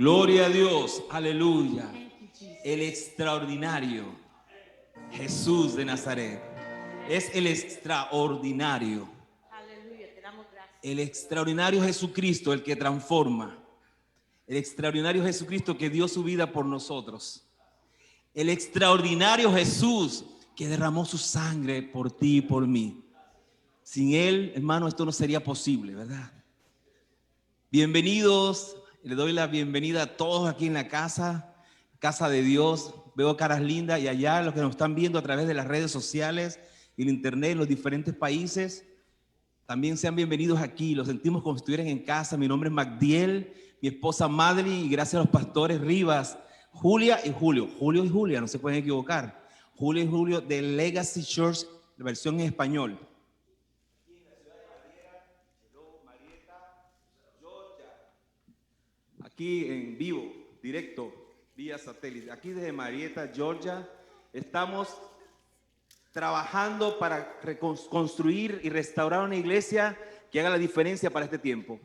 Gloria a Dios, aleluya. El extraordinario Jesús de Nazaret es el extraordinario. Aleluya, te damos gracias. El extraordinario Jesucristo, el que transforma. El extraordinario Jesucristo que dio su vida por nosotros. El extraordinario Jesús que derramó su sangre por ti y por mí. Sin Él, hermano, esto no sería posible, ¿verdad? Bienvenidos, le doy la bienvenida a todos aquí en la casa de Dios. Veo caras lindas y allá los que nos están viendo a través de las redes sociales y el internet en los diferentes países. También sean bienvenidos aquí, los sentimos como si estuvieran en casa. Mi nombre es Magdiel, mi esposa Madly, y gracias a los pastores Rivas, Julia y Julio. Julio y Julia, no se pueden equivocar. Julio y Julio de Legacy Church, la versión en español. Aquí en vivo, directo, vía satélite. Aquí desde Marietta, Georgia, estamos trabajando para reconstruir y restaurar una iglesia que haga la diferencia para este tiempo.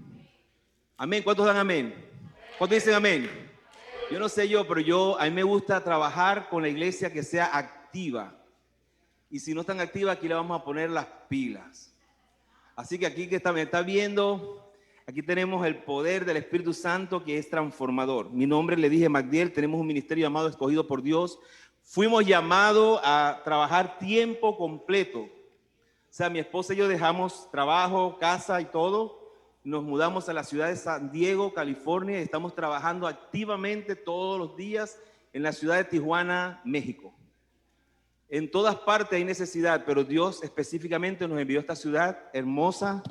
Amén. ¿Cuántos dan amén? ¿Cuántos dicen amén? Yo no sé pero a mí me gusta trabajar con la iglesia que sea activa. Y si no están activas, aquí le vamos a poner las pilas. Así que aquí que me está viendo, aquí tenemos el poder del Espíritu Santo que es transformador. Mi nombre, le dije, Magdiel, tenemos un ministerio llamado Escogido por Dios. Fuimos llamados a trabajar tiempo completo. O sea, mi esposa y yo dejamos trabajo, casa y todo. Nos mudamos a la ciudad de San Diego, California, y estamos trabajando activamente todos los días en la ciudad de Tijuana, México. En todas partes hay necesidad, pero Dios específicamente nos envió a esta ciudad hermosa,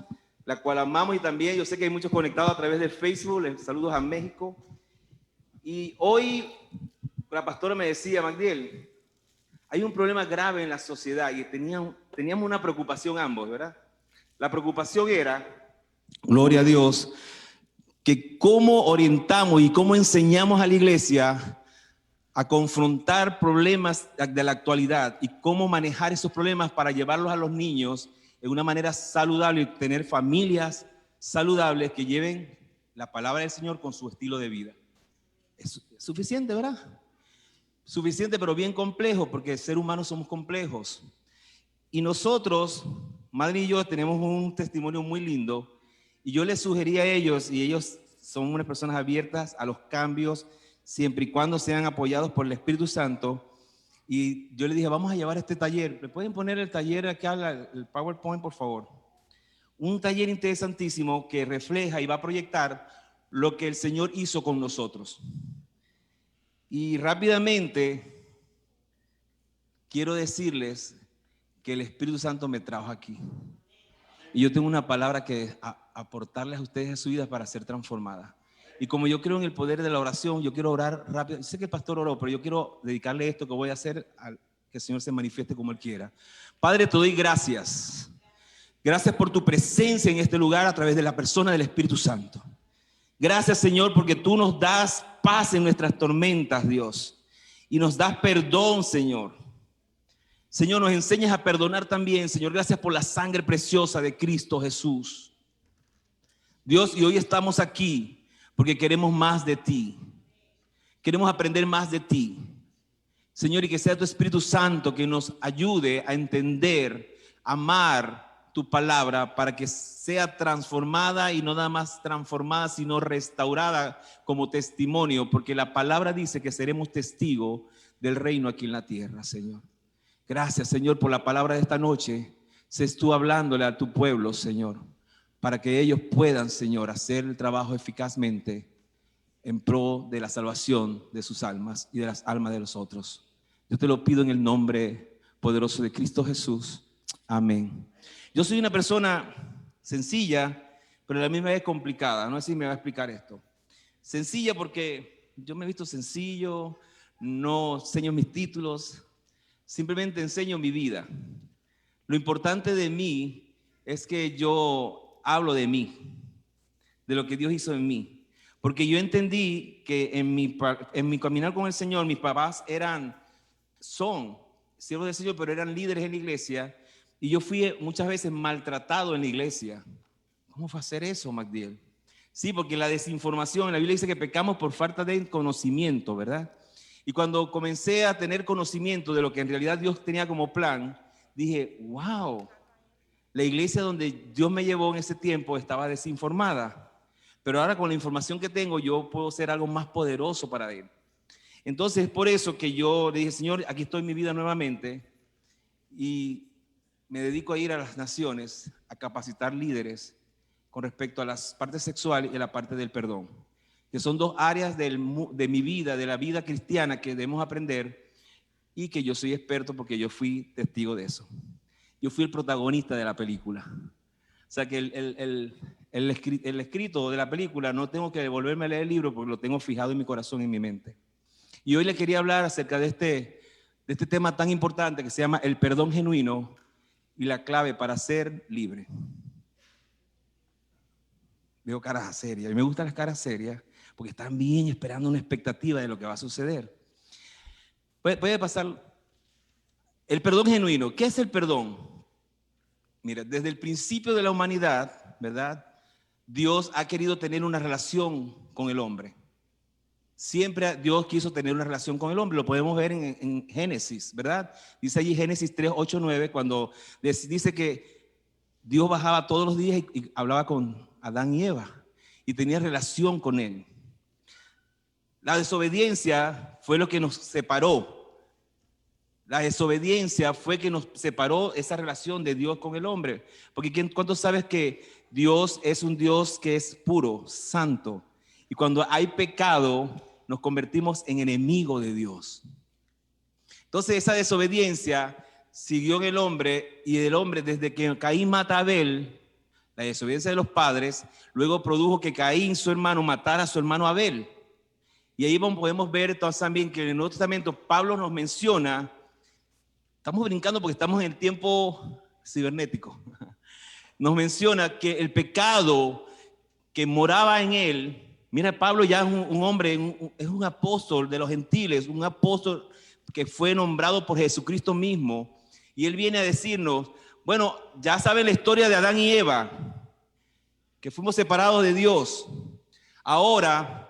la cual amamos, y también yo sé que hay muchos conectados a través de Facebook. Les saludos a México. Y hoy la pastora me decía, Magdiel, hay un problema grave en la sociedad y teníamos una preocupación ambos, ¿verdad? La preocupación era, gloria a Dios, que cómo orientamos y cómo enseñamos a la iglesia a confrontar problemas de la actualidad y cómo manejar esos problemas para llevarlos a los niños de una manera saludable y tener familias saludables que lleven la palabra del Señor con su estilo de vida. Es suficiente, ¿verdad? Suficiente, pero bien complejo, porque ser humanos somos complejos. Y nosotros, Madre y yo, tenemos un testimonio muy lindo, y yo les sugerí a ellos, y ellos son unas personas abiertas a los cambios, siempre y cuando sean apoyados por el Espíritu Santo. Y yo les dije, vamos a llevar este taller. ¿Me pueden poner el taller acá, el PowerPoint, por favor? Un taller interesantísimo que refleja y va a proyectar lo que el Señor hizo con nosotros. Y rápidamente quiero decirles que el Espíritu Santo me trajo aquí. Y yo tengo una palabra que aportarles a ustedes en su vida para ser transformada. Y como yo creo en el poder de la oración, yo quiero orar rápido. Sé que el pastor oró, pero yo quiero dedicarle esto que voy a hacer a que el Señor se manifieste como Él quiera. Padre, te doy gracias. Gracias por tu presencia en este lugar a través de la persona del Espíritu Santo. Gracias, Señor, porque tú nos das paz en nuestras tormentas, Dios. Y nos das perdón, Señor. Señor, nos enseñas a perdonar también, Señor. Gracias por la sangre preciosa de Cristo Jesús. Dios, y hoy estamos aquí porque queremos más de ti. Queremos aprender más de ti. Señor, y que sea tu Espíritu Santo que nos ayude a entender, amar tu palabra para que sea transformada, y no nada más transformada, sino restaurada como testimonio, porque la palabra dice que seremos testigos del reino aquí en la tierra, Señor. Gracias, Señor, por la palabra de esta noche. Seas tú hablándole a tu pueblo, Señor, para que ellos puedan, Señor, hacer el trabajo eficazmente en pro de la salvación de sus almas y de las almas de los otros. Yo te lo pido en el nombre poderoso de Cristo Jesús. Amén. Yo soy una persona sencilla, pero a la misma vez complicada. No sé si me va a explicar esto. Sencilla porque yo me he visto sencillo, no enseño mis títulos, simplemente enseño mi vida. Lo importante de mí es que yo hablo de mí, de lo que Dios hizo en mí. Porque yo entendí que en mi caminar con el Señor, mis papás son siervos del Señor, pero eran líderes en la iglesia. Y yo fui muchas veces maltratado en la iglesia. ¿Cómo fue hacer eso, Magdiel? Sí, porque la desinformación, la Biblia dice que pecamos por falta de conocimiento, ¿verdad? Y cuando comencé a tener conocimiento de lo que en realidad Dios tenía como plan, dije, wow, la iglesia donde Dios me llevó en ese tiempo estaba desinformada. Pero ahora con la información que tengo, yo puedo ser algo más poderoso para Él. Entonces, es por eso que yo le dije, Señor, aquí estoy en mi vida nuevamente y me dedico a ir a las naciones, a capacitar líderes con respecto a las partes sexuales y a la parte del perdón, que son dos áreas de mi vida, de la vida cristiana que debemos aprender y que yo soy experto porque yo fui testigo de eso. Yo fui el protagonista de la película. O sea que el escrito de la película no tengo que volverme a leer el libro porque lo tengo fijado en mi corazón y en mi mente. Y hoy le quería hablar acerca de este tema tan importante que se llama el perdón genuino y la clave para ser libre. Veo caras serias y me gustan las caras serias porque están bien esperando una expectativa de lo que va a suceder. Puede pasar. El perdón genuino. ¿Qué es el perdón? Mira, desde el principio de la humanidad, ¿verdad? Dios ha querido tener una relación con el hombre. Siempre Dios quiso tener una relación con el hombre. Lo podemos ver en Génesis, ¿verdad? Dice allí Génesis 3, 8, 9, cuando dice que Dios bajaba todos los días y hablaba con Adán y Eva y tenía relación con él. La desobediencia fue lo que nos separó. La desobediencia fue que nos separó esa relación de Dios con el hombre. Porque ¿cuántos sabes que Dios es un Dios que es puro, santo? Y cuando hay pecado, nos convertimos en enemigos de Dios. Entonces esa desobediencia siguió en el hombre, y el hombre, desde que Caín mata a Abel, la desobediencia de los padres, luego produjo que Caín, su hermano, matara a su hermano Abel. Y ahí podemos ver también que en el Nuevo Testamento Pablo nos menciona. Estamos brincando porque estamos en el tiempo cibernético. Nos menciona que el pecado que moraba en él, mira, Pablo ya es un hombre, es un apóstol de los gentiles, un apóstol que fue nombrado por Jesucristo mismo. Y él viene a decirnos, bueno, ya saben la historia de Adán y Eva, que fuimos separados de Dios. Ahora,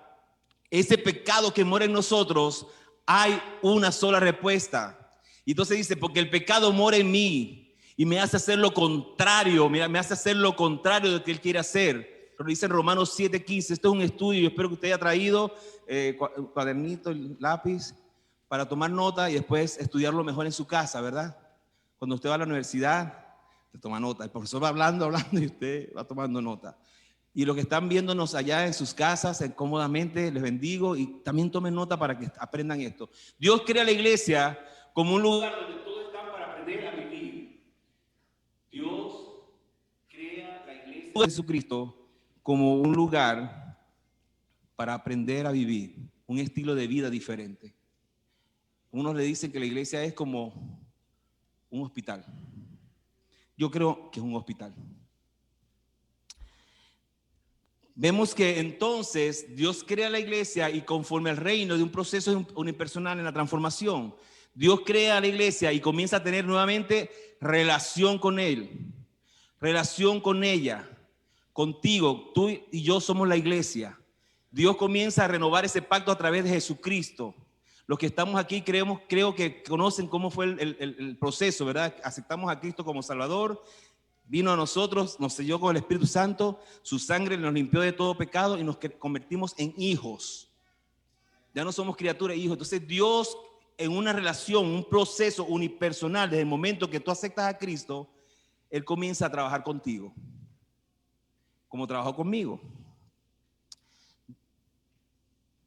ese pecado que mora en nosotros, hay una sola respuesta. Y entonces dice, porque el pecado mora en mí y me hace hacer lo contrario, me hace hacer lo contrario de lo que él quiere hacer. Lo dice en Romanos 7:15. Esto es un estudio, yo espero que usted haya traído cuadernito, lápiz, para tomar nota y después estudiarlo mejor en su casa, ¿verdad? Cuando usted va a la universidad, se toma nota. El profesor va hablando y usted va tomando nota. Y los que están viéndonos allá en sus casas, cómodamente, les bendigo y también tomen nota para que aprendan esto. Dios crea la iglesia como un lugar donde todos están para aprender a vivir. Dios crea la iglesia de Jesucristo como un lugar para aprender a vivir, un estilo de vida diferente. Unos le dicen que la iglesia es como un hospital. Yo creo que es un hospital. Vemos que entonces Dios crea la iglesia y conforme al reino de un proceso unipersonal en la transformación, Dios crea la iglesia y comienza a tener nuevamente relación con Él, relación con ella, contigo. Tú y yo somos la iglesia. Dios comienza a renovar ese pacto a través de Jesucristo. Los que estamos aquí creo que conocen cómo fue el proceso, ¿verdad? Aceptamos a Cristo como Salvador. Vino a nosotros, nos selló con el Espíritu Santo, su sangre nos limpió de todo pecado y nos convertimos en hijos. Ya no somos criaturas, hijos. Entonces Dios, en una relación, un proceso unipersonal, desde el momento que tú aceptas a Cristo, Él comienza a trabajar contigo, como trabajó conmigo.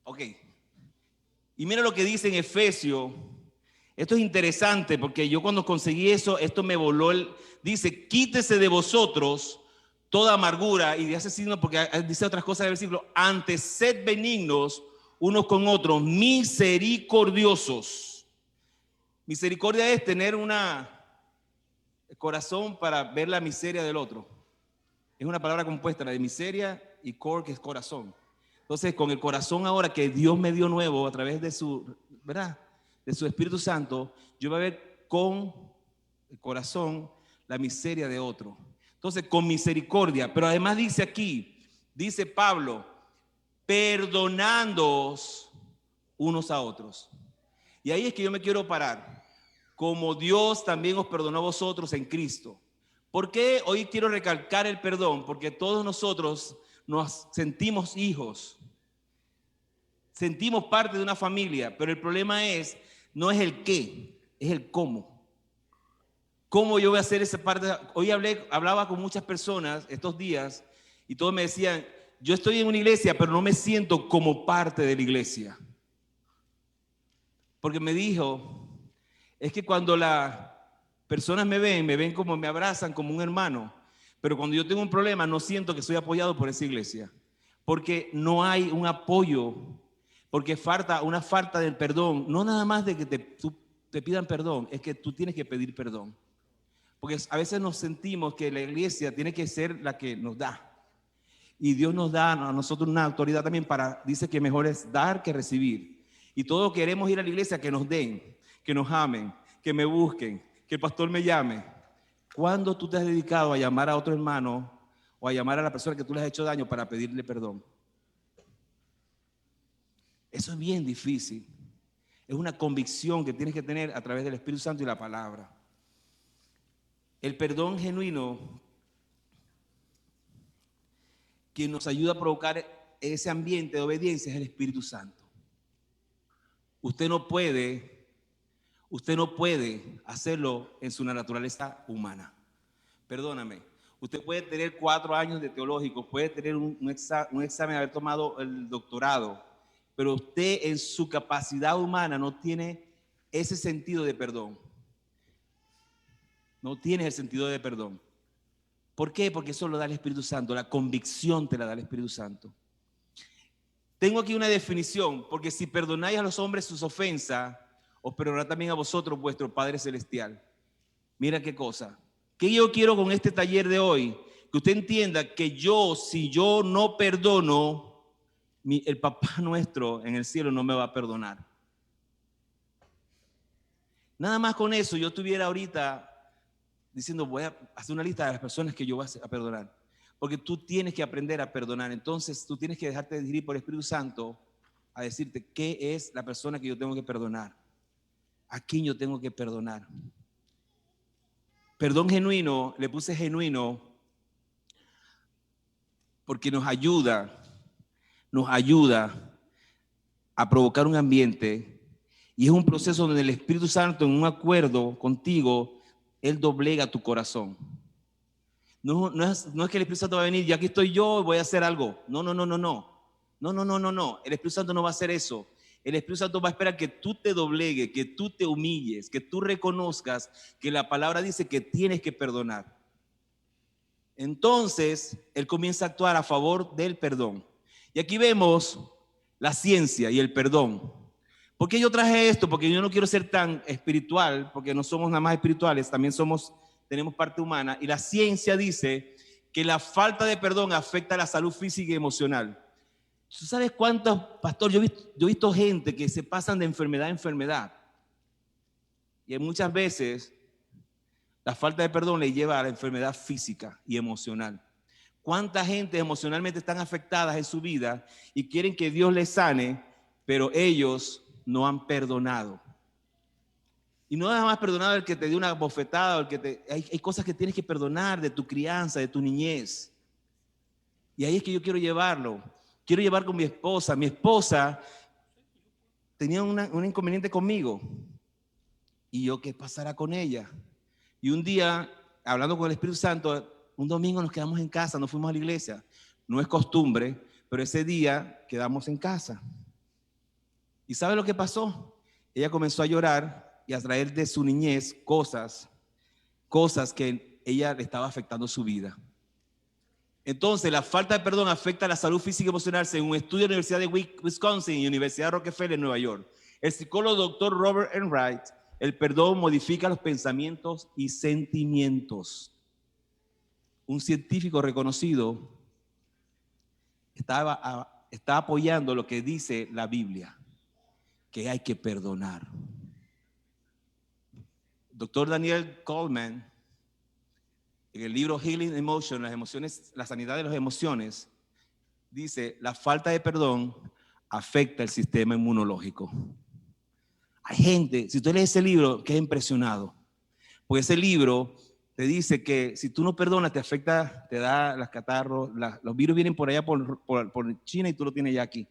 Ok. Y mira lo que dice en Efesios. Esto es interesante porque yo cuando conseguí eso, esto me voló. Dice, quítese de vosotros toda amargura, y hace signo porque dice otras cosas del versículo, antes sed benignos unos con otros, misericordiosos. Misericordia es tener un corazón para ver la miseria del otro. Es una palabra compuesta, la de miseria, y cor, que es corazón. Entonces, con el corazón ahora que Dios me dio nuevo a través de su, ¿verdad?, de su Espíritu Santo, yo voy a ver con el corazón la miseria de otro. Entonces, con misericordia. Pero además dice aquí Dice Pablo, perdonándoos unos a otros. Y ahí es que yo me quiero parar. Como Dios también os perdonó a vosotros en Cristo. ¿Por qué hoy quiero recalcar el perdón? Porque todos nosotros nos sentimos hijos. Sentimos parte de una familia, pero el problema no es el qué, es el cómo. ¿Cómo yo voy a hacer esa parte? Hoy hablaba con muchas personas estos días y todos me decían, yo estoy en una iglesia, pero no me siento como parte de la iglesia. Porque me dijo, es que cuando las personas me ven como me abrazan como un hermano, pero cuando yo tengo un problema no siento que soy apoyado por esa iglesia, porque no hay un apoyo, porque falta una falta del perdón, no nada más de que te pidan perdón, es que tú tienes que pedir perdón, porque a veces nos sentimos que la iglesia tiene que ser la que nos da, y Dios nos da a nosotros una autoridad también dice que mejor es dar que recibir, y todos queremos ir a la iglesia que nos den, que nos amen, que me busquen, que el pastor me llame. ¿Cuándo tú te has dedicado a llamar a otro hermano o a llamar a la persona que tú le has hecho daño para pedirle perdón? Eso es bien difícil. Es una convicción que tienes que tener a través del Espíritu Santo y la palabra. El perdón genuino quien nos ayuda a provocar ese ambiente de obediencia es el Espíritu Santo. Usted no puede hacerlo en su naturaleza humana. Perdóname. Usted puede tener 4 años de teológico, puede tener un examen, haber tomado el doctorado, pero usted en su capacidad humana no tiene ese sentido de perdón. No tiene el sentido de perdón. ¿Por qué? Porque eso lo da el Espíritu Santo, la convicción te la da el Espíritu Santo. Tengo aquí una definición, porque si perdonáis a los hombres sus ofensas, os perdonará también a vosotros vuestro Padre Celestial. Mira qué cosa. ¿Qué yo quiero con este taller de hoy? Que usted entienda que si yo no perdono, el Papá nuestro en el cielo no me va a perdonar. Nada más con eso yo estuviera ahorita diciendo, voy a hacer una lista de las personas que yo voy a perdonar. Porque tú tienes que aprender a perdonar. Entonces tú tienes que dejarte dirigir por el Espíritu Santo a decirte qué es la persona que yo tengo que perdonar. ¿A quién yo tengo que perdonar? Perdón genuino, le puse genuino porque nos ayuda a provocar un ambiente y es un proceso donde el Espíritu Santo en un acuerdo contigo, Él doblega tu corazón. No es que el Espíritu Santo va a venir, ya aquí estoy yo, voy a hacer algo. No. El Espíritu Santo no va a hacer eso. El Espíritu Santo va a esperar que tú te doblegues, que tú te humilles, que tú reconozcas que la palabra dice que tienes que perdonar. Entonces, Él comienza a actuar a favor del perdón. Y aquí vemos la ciencia y el perdón. ¿Por qué yo traje esto? Porque yo no quiero ser tan espiritual, porque no somos nada más espirituales, también tenemos parte humana. Y la ciencia dice que la falta de perdón afecta a la salud física y emocional. ¿Tú sabes cuántos, pastor? Yo he visto gente que se pasan de enfermedad a enfermedad. Y muchas veces la falta de perdón le lleva a la enfermedad física y emocional. ¿Cuánta gente emocionalmente están afectadas en su vida y quieren que Dios les sane, pero ellos no han perdonado? Y no nada más perdonado el que te dio una bofetada, o hay cosas que tienes que perdonar de tu crianza, de tu niñez. Y ahí es que yo quiero llevarlo. Quiero llevar con mi esposa. Mi esposa tenía un inconveniente conmigo. Y yo, ¿qué pasará con ella? Y un día, hablando con el Espíritu Santo, un domingo nos quedamos en casa, no fuimos a la iglesia. No es costumbre, pero ese día quedamos en casa. ¿Y sabe lo que pasó? Ella comenzó a llorar y a traer de su niñez cosas que ella le estaba afectando su vida. Entonces, la falta de perdón afecta a la salud física y emocional según un estudio de la Universidad de Wisconsin y Universidad de Rockefeller en Nueva York. El psicólogo Dr. Robert Enright, el perdón modifica los pensamientos y sentimientos. Un científico reconocido está apoyando lo que dice la Biblia, que hay que perdonar. Dr. Daniel Goleman, en el libro Healing Emotion, las emociones, la sanidad de las emociones, dice, la falta de perdón afecta el sistema inmunológico. Hay gente, si tú lees ese libro, que es impresionado, porque ese libro te dice que si tú no perdonas, te afecta, te da las catarros, los virus vienen por allá por China y tú lo tienes ya aquí.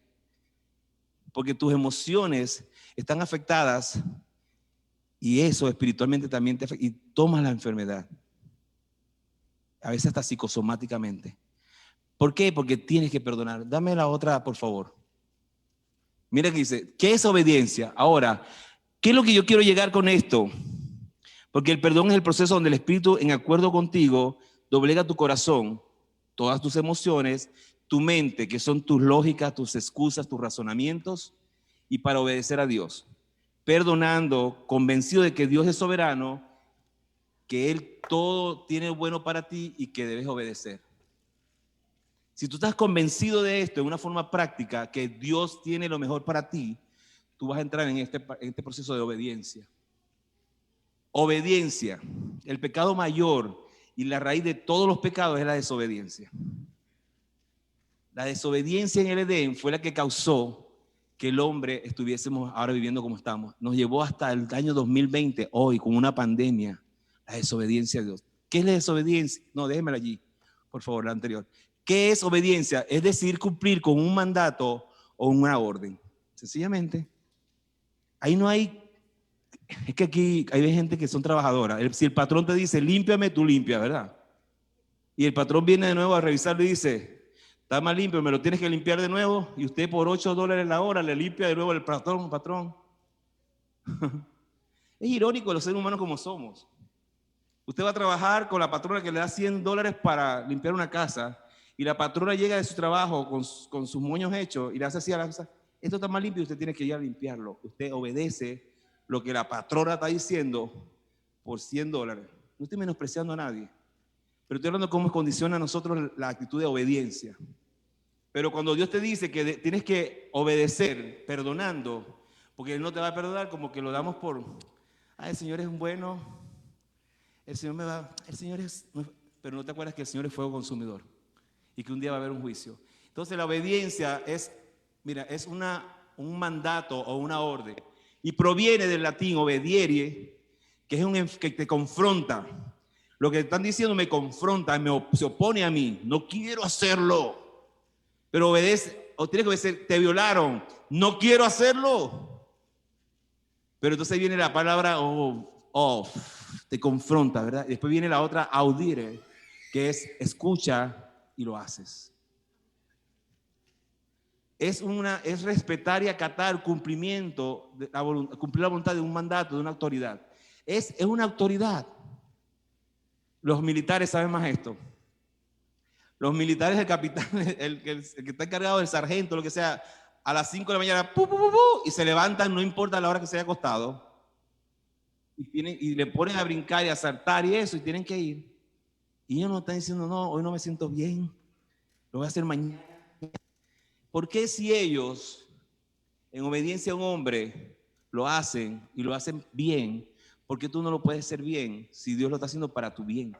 Porque tus emociones están afectadas y eso espiritualmente también te afecta y tomas la enfermedad. A veces hasta psicosomáticamente. ¿Por qué? Porque tienes que perdonar. Dame la otra, por favor. Mira que dice, ¿qué es obediencia? Ahora, ¿qué es lo que yo quiero llegar con esto? Porque el perdón es el proceso donde el Espíritu, en acuerdo contigo, doblega tu corazón, todas tus emociones, tu mente, que son tus lógicas, tus excusas, tus razonamientos, y para obedecer a Dios. Perdonando, convencido de que Dios es soberano, que Él todo tiene bueno para ti y que debes obedecer. Si tú estás convencido de esto en una forma práctica, que Dios tiene lo mejor para ti, tú vas a entrar en este proceso de obediencia. Obediencia, el pecado mayor y la raíz de todos los pecados es la desobediencia. La desobediencia en el Edén fue la que causó que el hombre estuviésemos ahora viviendo como estamos. Nos llevó hasta el año 2020, hoy, con una pandemia, la desobediencia a Dios. ¿Qué es la desobediencia? No, déjemela allí, por favor, la anterior. ¿Qué es obediencia? Es decir, cumplir con un mandato o una orden. Sencillamente. Ahí no hay, es que aquí hay gente que son trabajadoras. Si el patrón te dice, límpiame, tú limpias, ¿verdad? Y el patrón viene de nuevo a revisarlo y dice, está más limpio, me lo tienes que limpiar de nuevo, y usted por $8 la hora le limpia de nuevo el patrón. Es irónico los seres humanos como somos. Usted va a trabajar con la patrona que le da $100 para limpiar una casa, y la patrona llega de su trabajo con sus moños hechos y le hace así a la casa, esto está más limpio y usted tiene que ir a limpiarlo. Usted obedece lo que la patrona está diciendo por $100. No estoy menospreciando a nadie, pero estoy hablando de cómo condiciona a nosotros la actitud de obediencia. Pero cuando Dios te dice que tienes que obedecer perdonando, porque Él no te va a perdonar, como que lo damos por, el Señor es un bueno, el Señor es, pero no te acuerdas que el Señor es fuego consumidor y que un día va a haber un juicio. Entonces la obediencia es, mira, es un mandato o una orden, y proviene del latín obediere, que es que te confronta. Lo que están diciendo me confronta, se opone a mí, no quiero hacerlo, pero obedece, o tienes que obedecer, te violaron, no quiero hacerlo. Pero entonces viene la palabra te confronta, ¿verdad? Y después viene la otra audire, que es escucha y lo haces. Es respetar y acatar cumplimiento, cumplir la voluntad de un mandato, de una autoridad. Es una autoridad. Los militares saben más esto. Los militares, el capitán, el que está encargado del sargento, lo que sea, a las 5 de la mañana, y se levantan, no importa la hora que se haya acostado, y le ponen a brincar y a saltar y eso, y tienen que ir. Y ellos no están diciendo, no, hoy no me siento bien, lo voy a hacer mañana. ¿Por qué si ellos, en obediencia a un hombre, lo hacen y lo hacen bien, por qué tú no lo puedes hacer bien si Dios lo está haciendo para tu bien?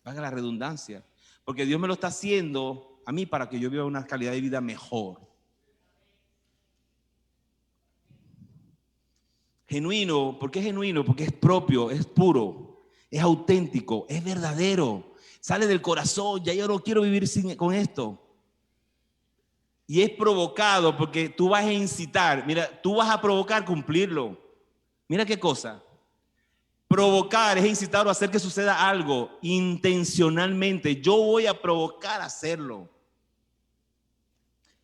Valga la redundancia. Porque Dios me lo está haciendo a mí para que yo viva una calidad de vida mejor. Genuino, ¿por qué genuino? Porque es propio, es puro, es auténtico, es verdadero, sale del corazón. Ya yo no quiero vivir con esto. Y es provocado porque tú vas a incitar, mira, tú vas a provocar cumplirlo. Mira qué cosa. Provocar es incitar o hacer que suceda algo intencionalmente. Yo voy a provocar hacerlo.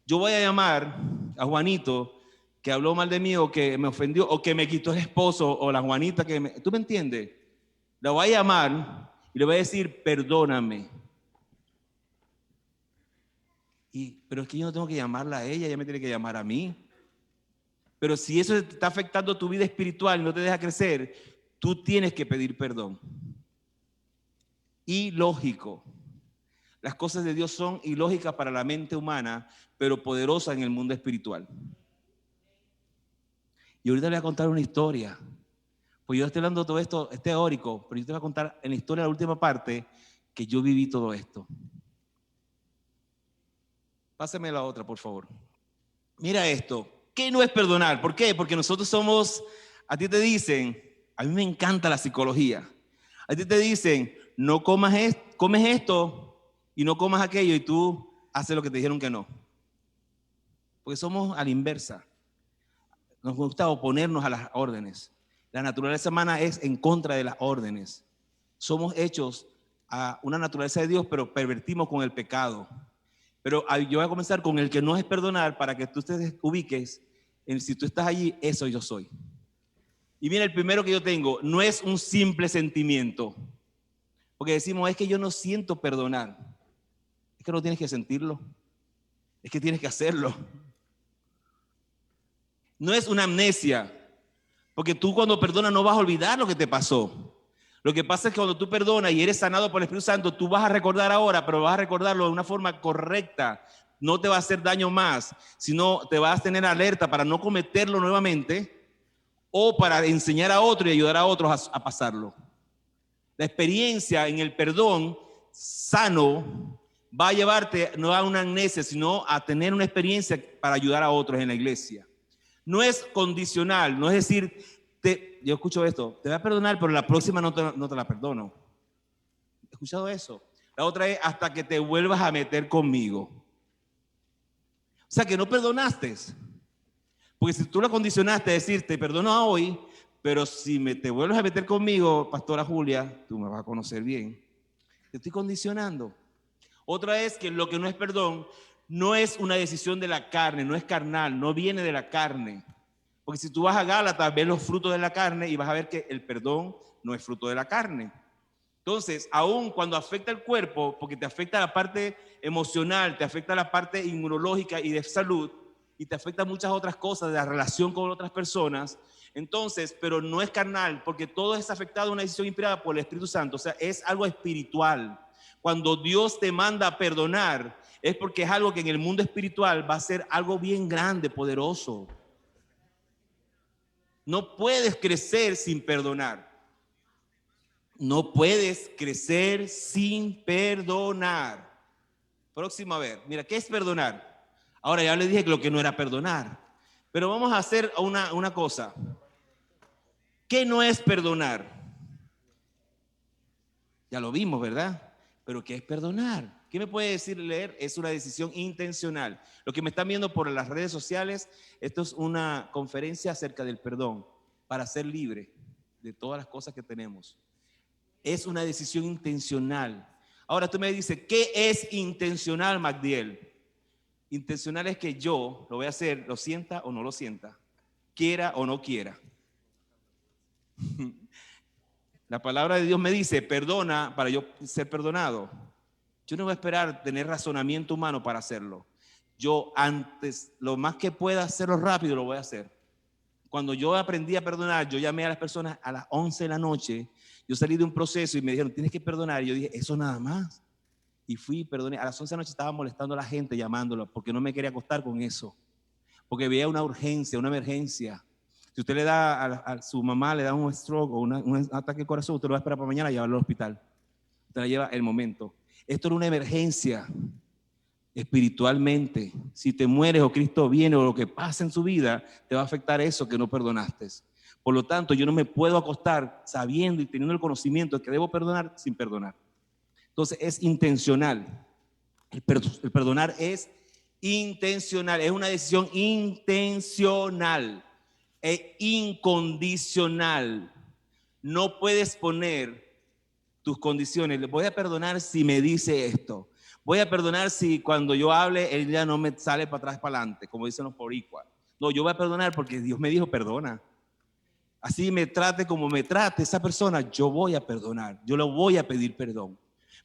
Yo voy a llamar a Juanito, que habló mal de mí o que me ofendió o que me quitó el esposo, o la Juanita ¿tú me entiendes? La voy a llamar y le voy a decir, perdóname. Pero es que yo no tengo que llamarla a ella me tiene que llamar a mí. Pero si eso está afectando tu vida espiritual y no te deja crecer, tú tienes que pedir perdón. Ilógico. Las cosas de Dios son ilógicas para la mente humana, pero poderosas en el mundo espiritual. Y ahorita le voy a contar una historia. Pues yo estoy hablando de todo esto, es teórico, pero yo te voy a contar en la historia, la última parte, que yo viví todo esto. Pásame la otra, por favor. Mira esto. ¿Qué no es perdonar? ¿Por qué? Porque nosotros somos, a ti te dicen, a mí me encanta la psicología. A ti te dicen, no comes esto y no comas aquello y tú haces lo que te dijeron que no. Porque somos a la inversa. Nos gusta oponernos a las órdenes. La naturaleza humana es en contra de las órdenes. Somos hechos a una naturaleza de Dios, pero pervertimos con el pecado. Pero yo voy a comenzar con el que no es perdonar para que tú te ubiques en si tú estás allí, eso yo soy. Y mira, el primero que yo tengo no es un simple sentimiento. Porque decimos, es que yo no siento perdonar. Es que no tienes que sentirlo. Es que tienes que hacerlo. No es una amnesia. Porque tú cuando perdonas no vas a olvidar lo que te pasó. Lo que pasa es que cuando tú perdonas y eres sanado por el Espíritu Santo, tú vas a recordar ahora, pero vas a recordarlo de una forma correcta. No te va a hacer daño más, sino te vas a tener alerta para no cometerlo nuevamente o para enseñar a otro y ayudar a otros a pasarlo. La experiencia en el perdón sano va a llevarte no a una amnesia, sino a tener una experiencia para ayudar a otros en la iglesia. No es condicional, no es decir, yo escucho esto, te voy a perdonar, pero la próxima no te la perdono. ¿He escuchado eso? La otra es hasta que te vuelvas a meter conmigo. O sea, que no perdonaste. Porque si tú la condicionaste a decir, te perdono hoy, pero si te vuelves a meter conmigo, Pastora Julia, tú me vas a conocer bien. Te estoy condicionando. Otra es que lo que no es perdón no es una decisión de la carne, no es carnal, no viene de la carne. Porque si tú vas a Gálatas, ves los frutos de la carne y vas a ver que el perdón no es fruto de la carne. Entonces, aún cuando afecta el cuerpo, porque te afecta la parte emocional, te afecta la parte inmunológica y de salud, y te afecta muchas otras cosas de la relación con otras personas, entonces, pero no es carnal, porque todo es afectado a una decisión inspirada por el Espíritu Santo, o sea, es algo espiritual. Cuando Dios te manda a perdonar, es porque es algo que en el mundo espiritual va a ser algo bien grande, poderoso. No puedes crecer sin perdonar. No puedes crecer sin perdonar. Próximo a ver. Mira, ¿qué es perdonar? Ahora ya le dije que lo que no era perdonar. Pero vamos a hacer una cosa. ¿Qué no es perdonar? Ya lo vimos, ¿verdad? Pero ¿qué es perdonar? ¿Qué me puede decir leer? Es una decisión intencional. Lo que me están viendo por las redes sociales, esto es una conferencia acerca del perdón para ser libre de todas las cosas que tenemos. Es una decisión intencional. Ahora tú me dices, ¿qué es intencional, Magdiel? Intencional es que yo lo voy a hacer, lo sienta o no lo sienta, quiera o no quiera. La palabra de Dios me dice, perdona para yo ser perdonado. Yo no voy a esperar tener razonamiento humano para hacerlo. Yo antes, lo más que pueda hacerlo rápido, lo voy a hacer. Cuando yo aprendí a perdonar, yo llamé a las personas a las 11 de la noche. Yo salí de un proceso y me dijeron, tienes que perdonar. Y yo dije, eso nada más. Y fui, perdoné. A las 11 de la noche estaba molestando a la gente, llamándolo, porque no me quería acostar con eso. Porque veía una urgencia, una emergencia. Si usted le da a su mamá, le da un stroke o un ataque de corazón, usted lo va a esperar para mañana y llevarlo al hospital. Usted la lleva el momento. Esto era una emergencia espiritualmente. Si te mueres o Cristo viene o lo que pasa en su vida, te va a afectar eso que no perdonaste. Por lo tanto, yo no me puedo acostar sabiendo y teniendo el conocimiento de que debo perdonar sin perdonar. Entonces, es intencional. El perdonar es intencional, es una decisión intencional e incondicional. No puedes poner tus condiciones. Le voy a perdonar si me dice esto. Voy a perdonar si cuando yo hable, él ya no me sale para atrás, para adelante, como dicen los boricuas. No, yo voy a perdonar porque Dios me dijo perdona. Así me trate como me trate esa persona, yo voy a perdonar. Yo le voy a pedir perdón.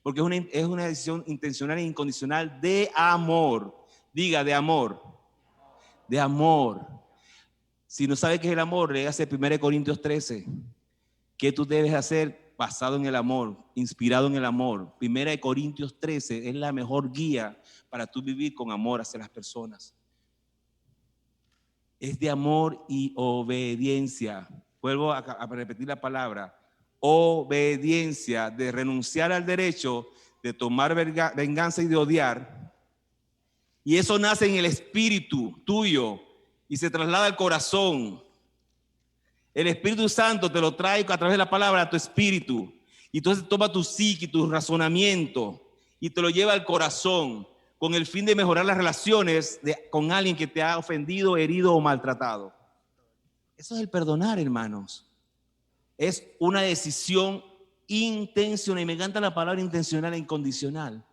Porque es una decisión intencional e incondicional de amor. Diga, de amor. De amor. Si no sabe qué es el amor, léase 1 Corintios 13. ¿Qué tú debes hacer basado en el amor, inspirado en el amor? 1 Corintios 13 es la mejor guía para tú vivir con amor hacia las personas. Es de amor y obediencia. Vuelvo a repetir la palabra. Obediencia, de renunciar al derecho de tomar venganza y de odiar, Y eso nace en el espíritu tuyo y se traslada al corazón. El Espíritu Santo te lo trae a través de la palabra a tu espíritu. Y entonces toma tu psique, tu razonamiento y te lo lleva al corazón con el fin de mejorar las relaciones con alguien que te ha ofendido, herido o maltratado. Eso es el perdonar, hermanos. Es una decisión intencional. Y me encanta la palabra intencional e incondicional.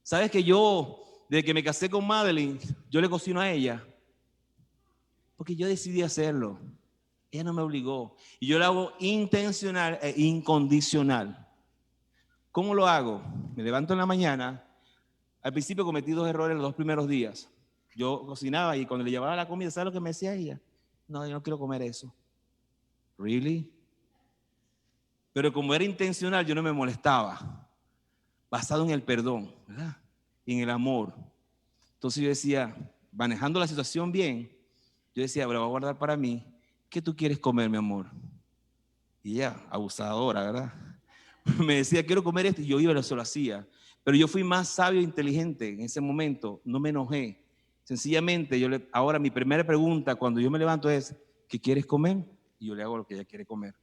¿Sabes que yo, desde que me casé con Madeline, yo le cocino a ella? Porque yo decidí hacerlo. Ella no me obligó. Y yo lo hago intencional e incondicional. ¿Cómo lo hago? Me levanto en la mañana. Al principio cometí 2 errores los 2 primeros días. Yo cocinaba y cuando le llevaba la comida, ¿sabes lo que me decía ella? No, yo no quiero comer eso. ¿Really? Pero como era intencional, yo no me molestaba. Basado en el perdón, ¿verdad? Y en el amor. Entonces yo decía, manejando la situación bien, yo decía, lo voy a guardar para mí. ¿Qué tú quieres comer, mi amor? Y ella, abusadora, ¿verdad? Me decía, quiero comer esto, y yo iba y se lo hacía. Pero yo fui más sabio e inteligente en ese momento, no me enojé. Sencillamente, ahora mi primera pregunta cuando yo me levanto es, ¿qué quieres comer? Y yo le hago lo que ella quiere comer,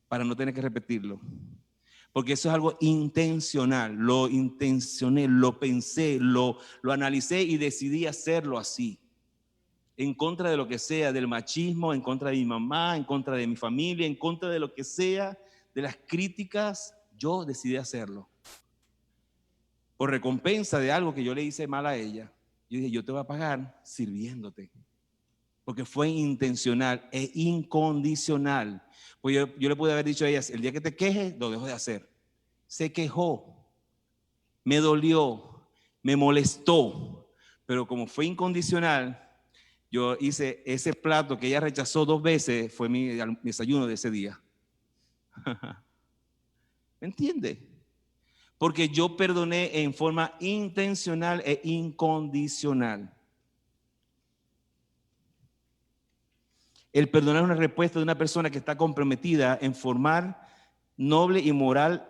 para no tener que repetirlo. Porque eso es algo intencional, lo intencioné, lo pensé, lo analicé y decidí hacerlo así. En contra de lo que sea, del machismo, en contra de mi mamá, en contra de mi familia, en contra de lo que sea, de las críticas, yo decidí hacerlo. Por recompensa de algo que yo le hice mal a ella, yo dije, yo te voy a pagar sirviéndote. Porque fue intencional e incondicional. Pues yo le pude haber dicho a ella, el día que te quejes, lo dejo de hacer. Se quejó, me dolió, me molestó, pero como fue incondicional, yo hice ese plato que ella rechazó 2 veces, fue mi desayuno de ese día. ¿Me entiende? Porque yo perdoné en forma intencional e incondicional. El perdonar es una respuesta de una persona que está comprometida en formar noble y moral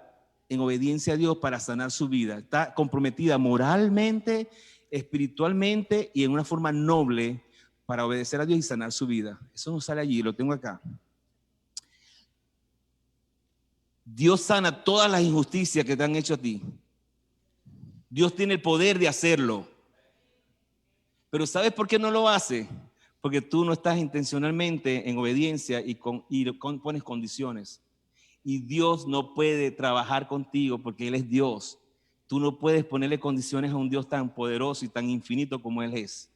en obediencia a Dios para sanar su vida. Está comprometida moralmente, espiritualmente y en una forma noble para obedecer a Dios y sanar su vida. Eso no sale allí, lo tengo acá. Dios sana todas las injusticias que te han hecho a ti. Dios tiene el poder de hacerlo. Pero ¿sabes por qué no lo hace? Porque tú no estás intencionalmente en obediencia y pones condiciones. Y Dios no puede trabajar contigo porque Él es Dios. Tú no puedes ponerle condiciones a un Dios tan poderoso y tan infinito como Él es.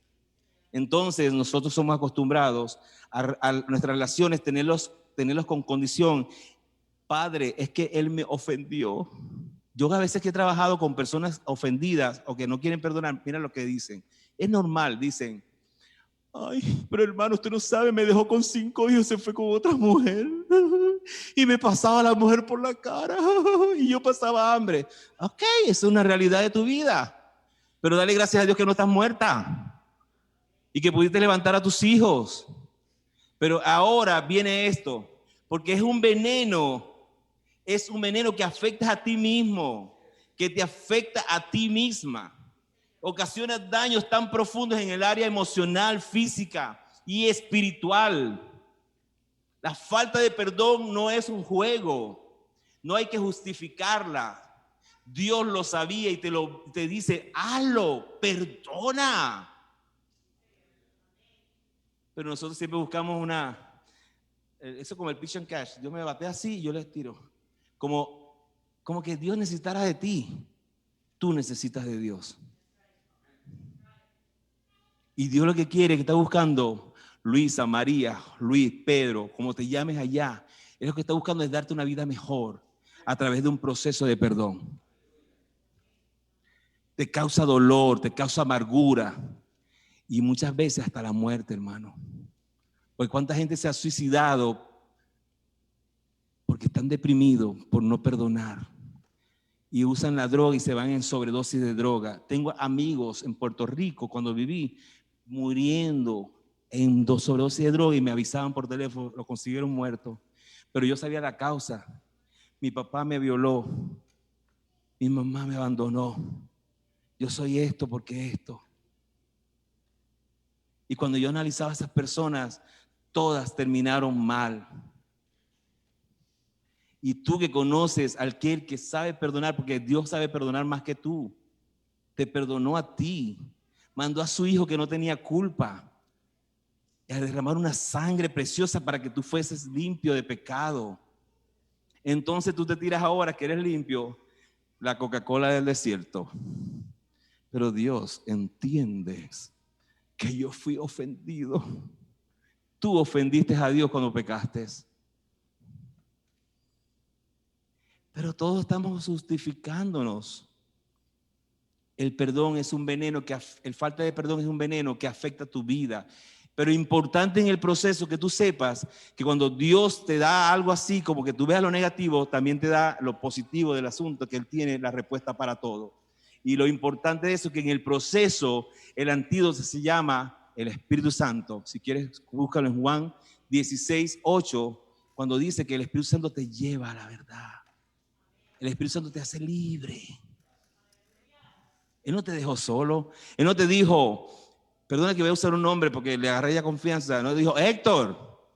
Entonces nosotros somos acostumbrados a nuestras relaciones tenerlos con condición. Padre, es que Él me ofendió. Yo a veces que he trabajado con personas ofendidas o que no quieren perdonar, mira lo que dicen. Es normal, dicen, ay, pero hermano, usted no sabe, me dejó con 5 hijos, se fue con otra mujer y me pasaba la mujer por la cara y yo pasaba hambre. Ok, es una realidad de tu vida, pero dale gracias a Dios que no estás muerta y que pudiste levantar a tus hijos. Pero ahora viene esto, porque es un veneno que afecta a ti mismo, que te afecta a ti misma. Ocasiona daños tan profundos en el área emocional, física y espiritual. La falta de perdón no es un juego, no hay que justificarla. Dios lo sabía y te dice, hazlo, perdona. Pero nosotros siempre buscamos eso como el pitch and catch. Dios me bate así y yo les tiro. Como que Dios necesitara de ti. Tú necesitas de Dios. Y Dios lo que quiere, que está buscando, Luisa, María, Luis, Pedro, como te llames allá, es lo que está buscando es darte una vida mejor a través de un proceso de perdón. Te causa dolor, te causa amargura y muchas veces hasta la muerte, hermano. Porque cuánta gente se ha suicidado porque están deprimidos por no perdonar y usan la droga y se van en sobredosis de droga. Tengo amigos en Puerto Rico cuando viví muriendo en sobredosis de droga y me avisaban por teléfono, lo consiguieron muerto. Pero yo sabía la causa. Mi papá me violó, mi mamá me abandonó. Yo soy esto porque esto. Y cuando yo analizaba a esas personas, todas terminaron mal. Y tú que conoces al que sabe perdonar, porque Dios sabe perdonar más que tú, te perdonó a ti, mandó a su hijo que no tenía culpa, a derramar una sangre preciosa para que tú fueses limpio de pecado. Entonces tú te tiras ahora que eres limpio, la Coca-Cola del desierto. Pero Dios, entiendes que yo fui ofendido. Tú ofendiste a Dios cuando pecaste. Pero todos estamos justificándonos. El perdón es un veneno, el falta de perdón es un veneno que afecta tu vida. Pero importante en el proceso que tú sepas que cuando Dios te da algo así, como que tú veas lo negativo, también te da lo positivo del asunto, que Él tiene la respuesta para todo. Y lo importante de eso es que en el proceso, el antídoto se llama el Espíritu Santo. Si quieres, búscalo en Juan 16:8, cuando dice que el Espíritu Santo te lleva a la verdad. El Espíritu Santo te hace libre. Él no te dejó solo. Él no te dijo, perdona que voy a usar un nombre porque le agarré ya confianza. No dijo, Héctor.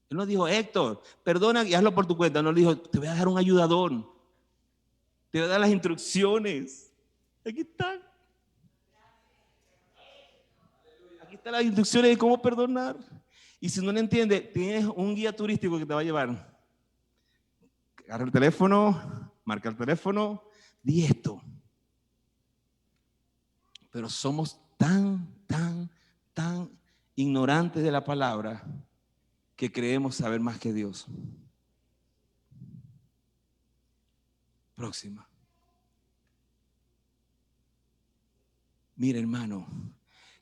Él no dijo, Héctor, perdona y hazlo por tu cuenta. No le dijo, te voy a dejar un ayudador. Te voy a dar las instrucciones. Aquí están. Aquí están las instrucciones de cómo perdonar. Y si no lo entiendes, tienes un guía turístico que te va a llevar. Agarra el teléfono, marca el teléfono, di esto. Pero somos tan ignorantes de la palabra que creemos saber más que Dios. Próxima. Mira, hermano,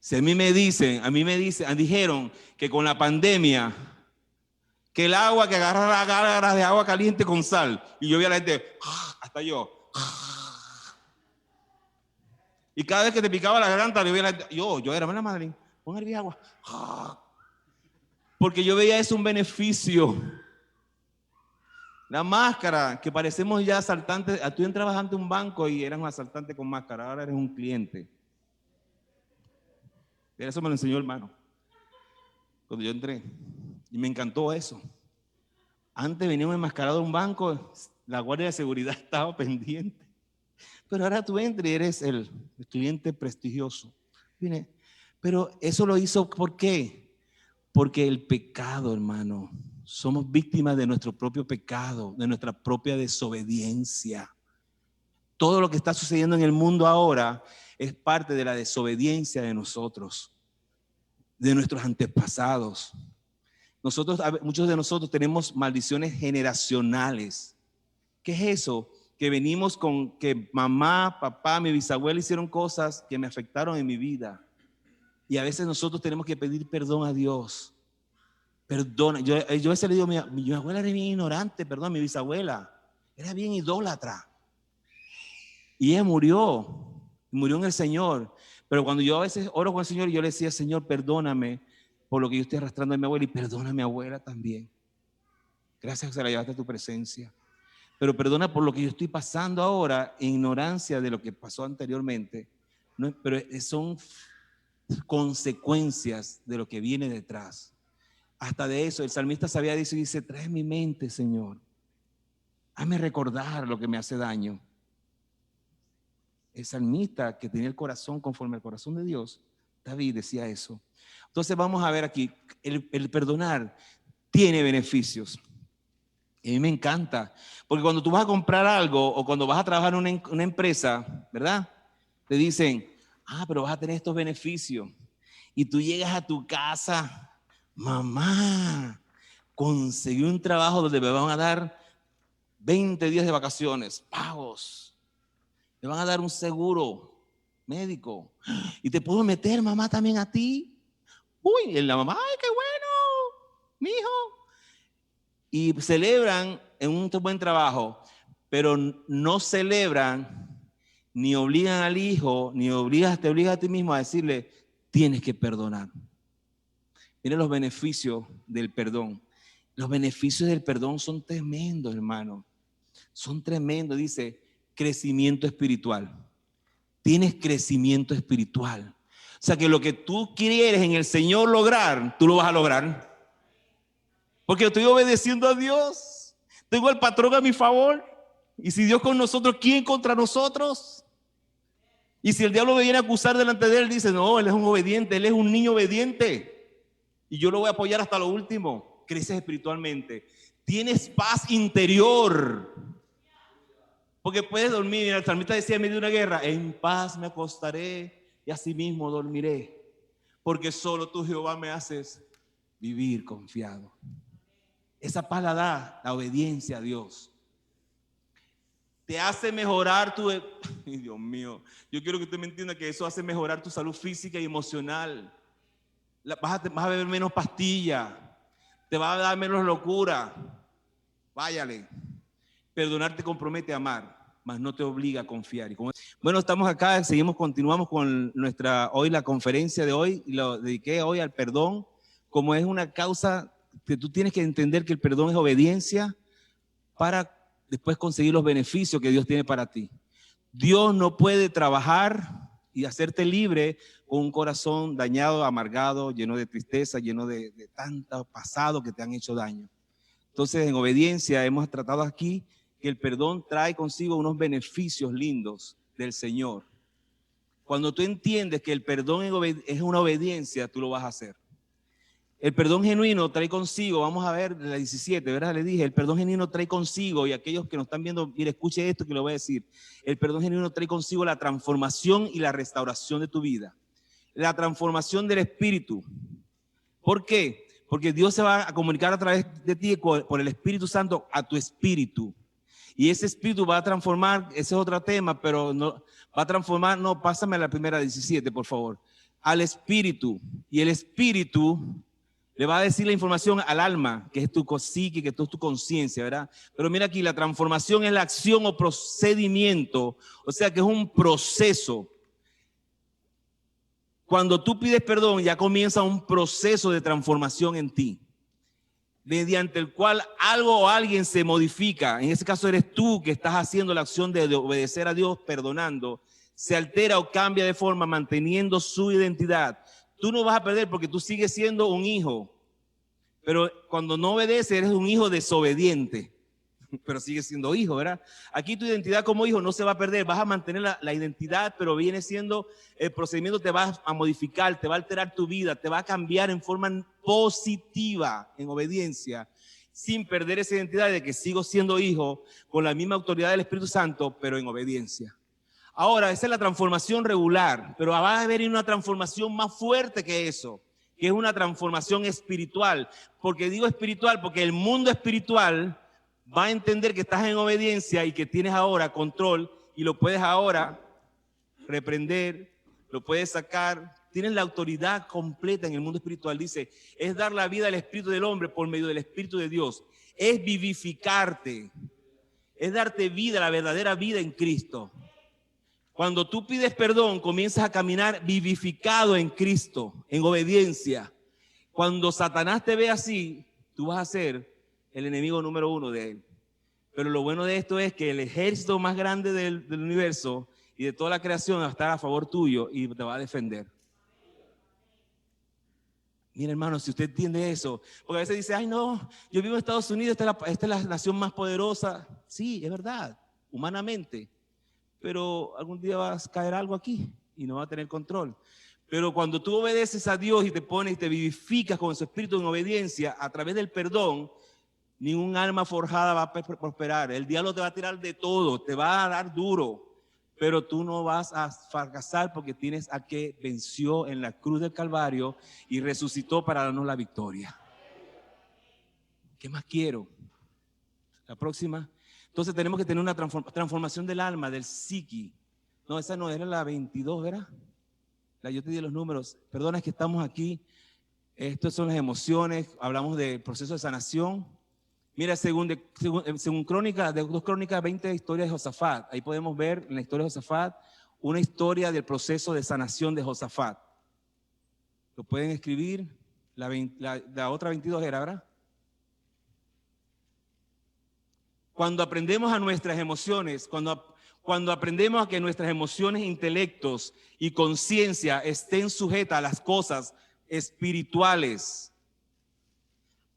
si a mí me dijeron que con la pandemia, que el agua, que agarrar garras de agua caliente con sal, y yo vi a la gente, hasta yo, y cada vez que te picaba la garganta, yo era, madre, pon hervir agua, porque yo veía eso un beneficio. La máscara, que parecemos ya asaltantes, tú entrabas ante un banco y eras un asaltante con máscara, ahora eres un cliente. Eso me lo enseñó el hermano cuando yo entré, y me encantó eso. Antes venía un enmascarado a un banco, la guardia de seguridad estaba pendiente, pero ahora tú entras y eres el cliente prestigioso. Pero eso lo hizo, ¿por qué? Porque el pecado, hermano, somos víctimas de nuestro propio pecado, de nuestra propia desobediencia. Todo lo que está sucediendo en el mundo ahora es parte de la desobediencia de nosotros, de nuestros antepasados. Muchos de nosotros tenemos maldiciones generacionales. ¿Qué es eso? Que venimos con que mamá, papá, mi bisabuela hicieron cosas que me afectaron en mi vida. Y a veces nosotros tenemos que pedir perdón a Dios. Perdona. Yo a veces le digo, mi abuela era bien ignorante, perdón, mi bisabuela. Era bien idólatra. Y ella murió en el Señor. Pero cuando yo a veces oro con el Señor, yo le decía, Señor, perdóname por lo que yo estoy arrastrando a mi abuela y perdona a mi abuela también. Gracias que se la llevaste a tu presencia. Pero perdona por lo que yo estoy pasando ahora en ignorancia de lo que pasó anteriormente. No, pero son consecuencias de lo que viene detrás. Hasta de eso, el salmista sabía de eso y dice, trae mi mente, Señor. Hazme recordar lo que me hace daño. El salmista que tenía el corazón conforme al corazón de Dios, David decía eso. Entonces vamos a ver aquí, el perdonar tiene beneficios. Y a mí me encanta, porque cuando tú vas a comprar algo o cuando vas a trabajar en una empresa, ¿verdad? Te dicen, pero vas a tener estos beneficios. Y tú llegas a tu casa, mamá, conseguí un trabajo donde me van a dar 20 días de vacaciones, pagos. Me van a dar un seguro médico. Y te puedo meter, mamá, también a ti. Uy, y la mamá, ay, qué bueno, mijo. Y celebran en un buen trabajo, pero no celebran ni obligan al hijo, ni te obligas a ti mismo a decirle, tienes que perdonar. Miren los beneficios del perdón. Los beneficios del perdón son tremendos, hermano. Son tremendos. Dice, crecimiento espiritual. Tienes crecimiento espiritual. O sea que lo que tú quieres en el Señor lograr, tú lo vas a lograr. Porque estoy obedeciendo a Dios. Tengo al patrón a mi favor. Y si Dios con nosotros, ¿quién contra nosotros? Y si el diablo me viene a acusar delante de él, dice, no, él es un obediente, él es un niño obediente. Y yo lo voy a apoyar hasta lo último. Creces espiritualmente. Tienes paz interior. Porque puedes dormir. El salmista decía en medio de una guerra, en paz me acostaré y así mismo dormiré. Porque solo tú, Jehová, me haces vivir confiado. Esa paz la da la obediencia a Dios. Te hace mejorar tu... Ay, Dios mío, yo quiero que usted me entienda que eso hace mejorar tu salud física y emocional. Vas a beber menos pastillas, te va a dar menos locura. Váyale. Perdonar te compromete a amar, mas no te obliga a confiar. Bueno, estamos acá, continuamos con hoy la conferencia de hoy, y lo dediqué hoy al perdón, como es una causa que tú tienes que entender que el perdón es obediencia para después conseguir los beneficios que Dios tiene para ti. Dios no puede trabajar y hacerte libre con un corazón dañado, amargado, lleno de tristeza, lleno de tanto pasado que te han hecho daño. Entonces, en obediencia hemos tratado aquí que el perdón trae consigo unos beneficios lindos del Señor. Cuando tú entiendes que el perdón es una obediencia, tú lo vas a hacer. El perdón genuino trae consigo, vamos a ver la 17, ¿verdad? Le dije, el perdón genuino trae consigo, y aquellos que nos están viendo, mire, escuche esto que lo voy a decir. El perdón genuino trae consigo la transformación y la restauración de tu vida. La transformación del espíritu. ¿Por qué? Porque Dios se va a comunicar a través de ti por el Espíritu Santo a tu espíritu. Y ese espíritu va a transformar, ese es otro tema, pero no va a transformar, no, pásame a la primera 17, por favor. Al espíritu. Y el espíritu le va a decir la información al alma, que es tu psique, que es tu conciencia, ¿verdad? Pero mira aquí, la transformación es la acción o procedimiento, o sea que es un proceso. Cuando tú pides perdón, ya comienza un proceso de transformación en ti, mediante el cual algo o alguien se modifica. En ese caso eres tú que estás haciendo la acción de obedecer a Dios, perdonando. Se altera o cambia de forma, manteniendo su identidad. Tú no vas a perder porque tú sigues siendo un hijo, pero cuando no obedeces eres un hijo desobediente, pero sigues siendo hijo, ¿verdad? Aquí tu identidad como hijo no se va a perder, vas a mantener la identidad, pero viene siendo, el procedimiento te va a modificar, te va a alterar tu vida, te va a cambiar en forma positiva, en obediencia, sin perder esa identidad de que sigo siendo hijo, con la misma autoridad del Espíritu Santo, pero en obediencia. Ahora, esa es la transformación regular, pero va a haber una transformación más fuerte que eso, que es una transformación espiritual. Porque digo espiritual, porque el mundo espiritual va a entender que estás en obediencia y que tienes ahora control y lo puedes ahora reprender, lo puedes sacar. Tienes la autoridad completa en el mundo espiritual. Dice, es dar la vida al espíritu del hombre por medio del Espíritu de Dios. Es vivificarte, es darte vida, la verdadera vida en Cristo. Cuando tú pides perdón, comienzas a caminar vivificado en Cristo, en obediencia. Cuando Satanás te ve así, tú vas a ser el enemigo número uno de él. Pero lo bueno de esto es que el ejército más grande del universo y de toda la creación va a estar a favor tuyo y te va a defender. Mira, hermano, si usted entiende eso, porque a veces dice, ay no, yo vivo en Estados Unidos, esta es la nación más poderosa. Sí, es verdad, humanamente. Pero algún día va a caer algo aquí y no va a tener control. Pero cuando tú obedeces a Dios y te pones y te vivificas con su espíritu en obediencia a través del perdón, ningún alma forjada va a prosperar. El diablo te va a tirar de todo, te va a dar duro, pero tú no vas a fracasar porque tienes a que venció en la cruz del Calvario y resucitó para darnos la victoria. ¿Qué más quiero? La próxima. Entonces tenemos que tener una transformación del alma, del psiqui. No, esa no era la 22, ¿verdad? Yo te di los números. Perdona, es que estamos aquí. Estas son las emociones. Hablamos del proceso de sanación. Mira, según Crónicas, de 2 Crónicas 20, historia de Josafat. Ahí podemos ver en la historia de Josafat una historia del proceso de sanación de Josafat. Lo pueden escribir. La otra 22 era, ¿verdad? Cuando aprendemos a nuestras emociones, cuando Cuando aprendemos a que nuestras emociones, intelectos y conciencia estén sujetas a las cosas espirituales.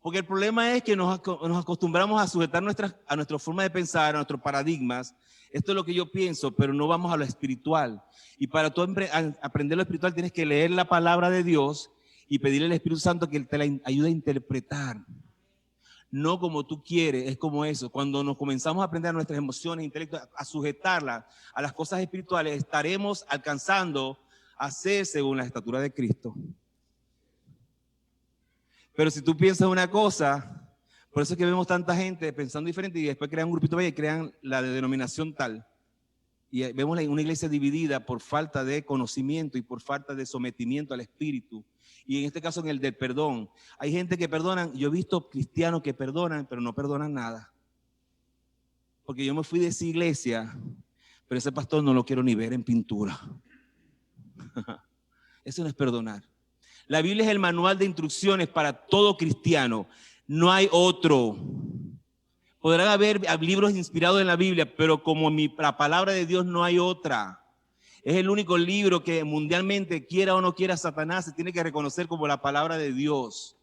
Porque el problema es que nos acostumbramos a sujetar a nuestra forma de pensar, a nuestros paradigmas. Esto es lo que yo pienso, pero no vamos a lo espiritual. Y para tú aprender lo espiritual tienes que leer la palabra de Dios y pedirle al Espíritu Santo que te la ayude a interpretar. No como tú quieres, es como eso. Cuando nos comenzamos a aprender nuestras emociones, intelectos, a sujetarlas a las cosas espirituales, estaremos alcanzando a ser según la estatura de Cristo. Pero si tú piensas una cosa, por eso es que vemos tanta gente pensando diferente y después crean un grupito y crean la denominación tal. Y vemos una iglesia dividida por falta de conocimiento y por falta de sometimiento al Espíritu. Y en este caso en el del perdón. Hay gente que perdonan, yo he visto cristianos que perdonan, pero no perdonan nada. Porque yo me fui de esa iglesia, pero ese pastor no lo quiero ni ver en pintura. Eso no es perdonar. La Biblia es el manual de instrucciones para todo cristiano. No hay otro. Podrán haber libros inspirados en la Biblia, pero como la palabra de Dios no hay otra. Es el único libro que mundialmente, quiera o no quiera Satanás, se tiene que reconocer como la palabra de Dios.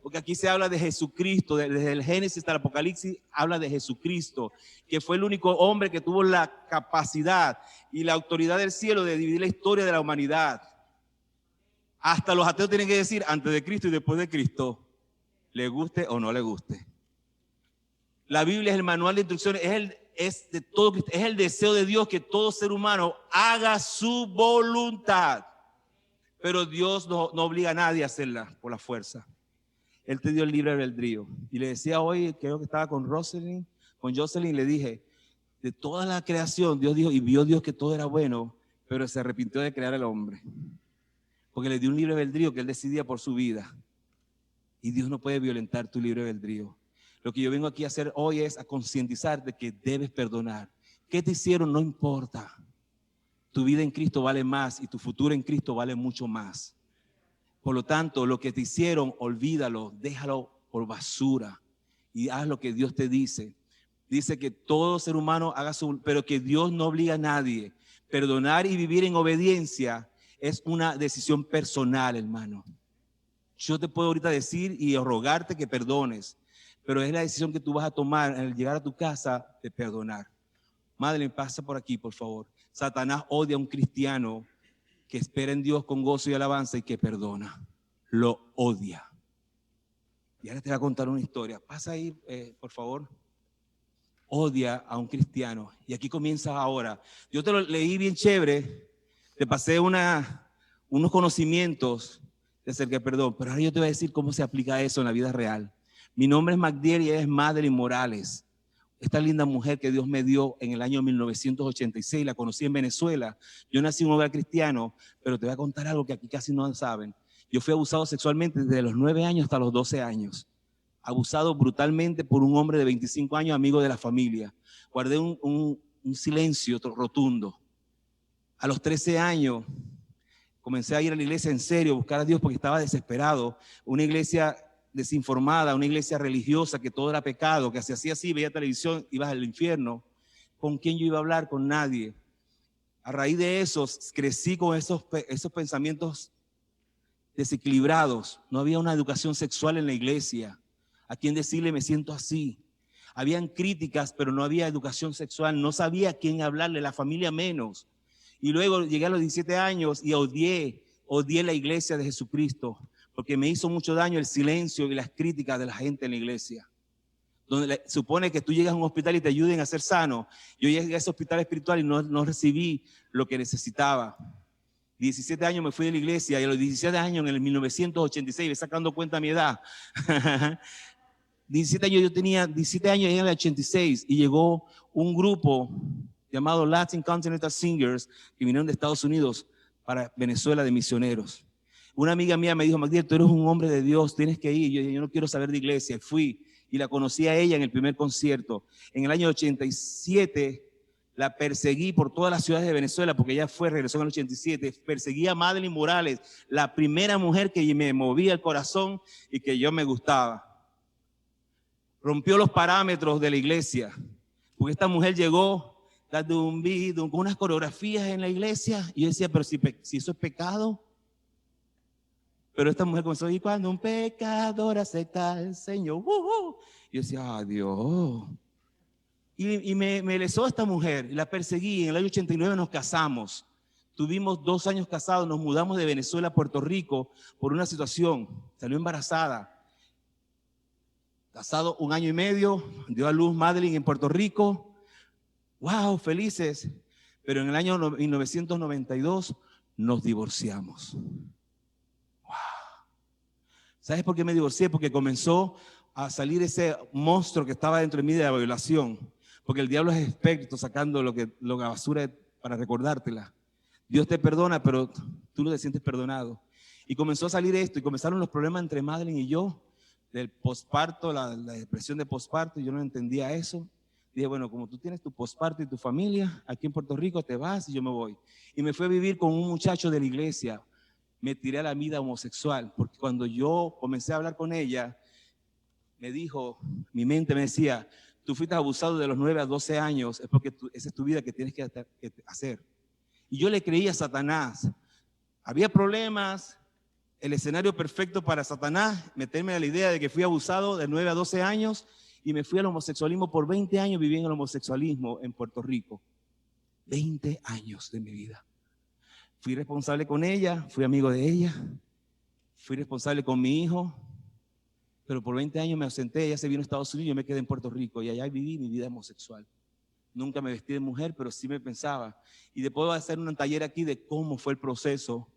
Porque aquí se habla de Jesucristo, desde el Génesis hasta el Apocalipsis, habla de Jesucristo, que fue el único hombre que tuvo la capacidad y la autoridad del cielo de dividir la historia de la humanidad. Hasta los ateos tienen que decir antes de Cristo y después de Cristo, le guste o no le guste. La Biblia es el manual de instrucciones, es el deseo de Dios que todo ser humano haga su voluntad. Pero Dios no obliga a nadie a hacerla por la fuerza. Él te dio el libre albedrío. Y le decía hoy, creo que estaba con Jocelyn, le dije, de toda la creación, Dios dijo, y vio Dios que todo era bueno, pero se arrepintió de crear al hombre. Porque le dio un libre albedrío que él decidía por su vida. Y Dios no puede violentar tu libre albedrío. Lo que yo vengo aquí a hacer hoy es a concientizar de que debes perdonar. ¿Qué te hicieron? No importa. Tu vida en Cristo vale más y tu futuro en Cristo vale mucho más. Por lo tanto, lo que te hicieron, olvídalo, déjalo por basura y haz lo que Dios te dice. Dice que todo ser humano haga pero que Dios no obliga a nadie. Perdonar y vivir en obediencia es una decisión personal, hermano. Yo te puedo ahorita decir y rogarte que perdones, pero es la decisión que tú vas a tomar al llegar a tu casa de perdonar. Madre, pasa por aquí, por favor. Satanás odia a un cristiano que espera en Dios con gozo y alabanza y que perdona. Lo odia. Y ahora te voy a contar una historia. Pasa ahí, por favor. Odia a un cristiano. Y aquí comienza ahora. Yo te lo leí bien chévere. Te pasé unos conocimientos acerca del perdón. Pero ahora yo te voy a decir cómo se aplica eso en la vida real. Mi nombre es Magdiel y ella es Madeline Morales. Esta linda mujer que Dios me dio en el año 1986, la conocí en Venezuela. Yo nací en un hogar cristiano, pero te voy a contar algo que aquí casi no saben. Yo fui abusado sexualmente desde los 9 años hasta los 12 años. Abusado brutalmente por un hombre de 25 años, amigo de la familia. Guardé un silencio rotundo. A los 13 años comencé a ir a la iglesia en serio, a buscar a Dios porque estaba desesperado. Una iglesia desinformada, una iglesia religiosa que todo era pecado, que se hacía así, veía televisión, ibas al infierno. ¿Con quién yo iba a hablar? Con nadie. A raíz de eso crecí con esos pensamientos desequilibrados. No había una educación sexual en la iglesia. ¿A quién decirle me siento así? Habían críticas, pero no había educación sexual. No sabía a quién hablarle, la familia menos. Y luego llegué a los 17 años y odié la iglesia de Jesucristo, porque me hizo mucho daño el silencio y las críticas de la gente en la iglesia. Donde supone que tú llegas a un hospital y te ayuden a ser sano. Yo llegué a ese hospital espiritual y no recibí lo que necesitaba. 17 años me fui de la iglesia y a los 17 años, en el 1986, sacando cuenta de mi edad. 17 años, yo tenía 17 años en el 86 y llegó un grupo llamado Latin Continental Singers que vinieron de Estados Unidos para Venezuela de misioneros. Una amiga mía me dijo, Magdiel, tú eres un hombre de Dios, tienes que ir. Yo no quiero saber de iglesia. Fui y la conocí a ella en el primer concierto. En el año 87 la perseguí por todas las ciudades de Venezuela porque ella regresó en el 87. Perseguí a Madeline Morales, la primera mujer que me movía el corazón y que yo me gustaba. Rompió los parámetros de la iglesia porque esta mujer llegó con unas coreografías en la iglesia. Y yo decía, pero si eso es pecado. Pero esta mujer comenzó, y cuando un pecador acepta al Señor, y yo decía, Dios. Y me lesó esta mujer, y la perseguí. En el año 89 nos casamos. Tuvimos 2 años casados, nos mudamos de Venezuela a Puerto Rico por una situación. Salió embarazada. Casado 1 año y medio, dio a luz Madeline en Puerto Rico. ¡Wow! Felices. Pero en el año 1992 nos divorciamos. ¡Wow! ¿Sabes por qué me divorcié? Porque comenzó a salir ese monstruo que estaba dentro de mí de la violación. Porque el diablo es experto sacando la basura para recordártela. Dios te perdona, pero tú no te sientes perdonado. Y comenzó a salir esto y comenzaron los problemas entre Madeline y yo, del posparto, la depresión de posparto, y yo no entendía eso. Dije, bueno, como tú tienes tu posparto y tu familia aquí en Puerto Rico, te vas y yo me voy. Y me fui a vivir con un muchacho de la iglesia. Me tiré a la vida homosexual, porque cuando yo comencé a hablar con ella, me dijo, mi mente me decía, tú fuiste abusado de los 9 a 12 años, es porque esa es tu vida que tienes que hacer. Y yo le creía a Satanás. Había problemas, el escenario perfecto para Satanás, meterme a la idea de que fui abusado de 9 a 12 años y me fui al homosexualismo. Por 20 años viví en el homosexualismo en Puerto Rico. 20 años de mi vida. Fui responsable con ella, fui amigo de ella, fui responsable con mi hijo, pero por 20 años me ausenté. Ella se vino a Estados Unidos y yo me quedé en Puerto Rico y allá viví mi vida homosexual. Nunca me vestí de mujer, pero sí me pensaba. Y después voy a hacer un taller aquí de cómo fue el proceso,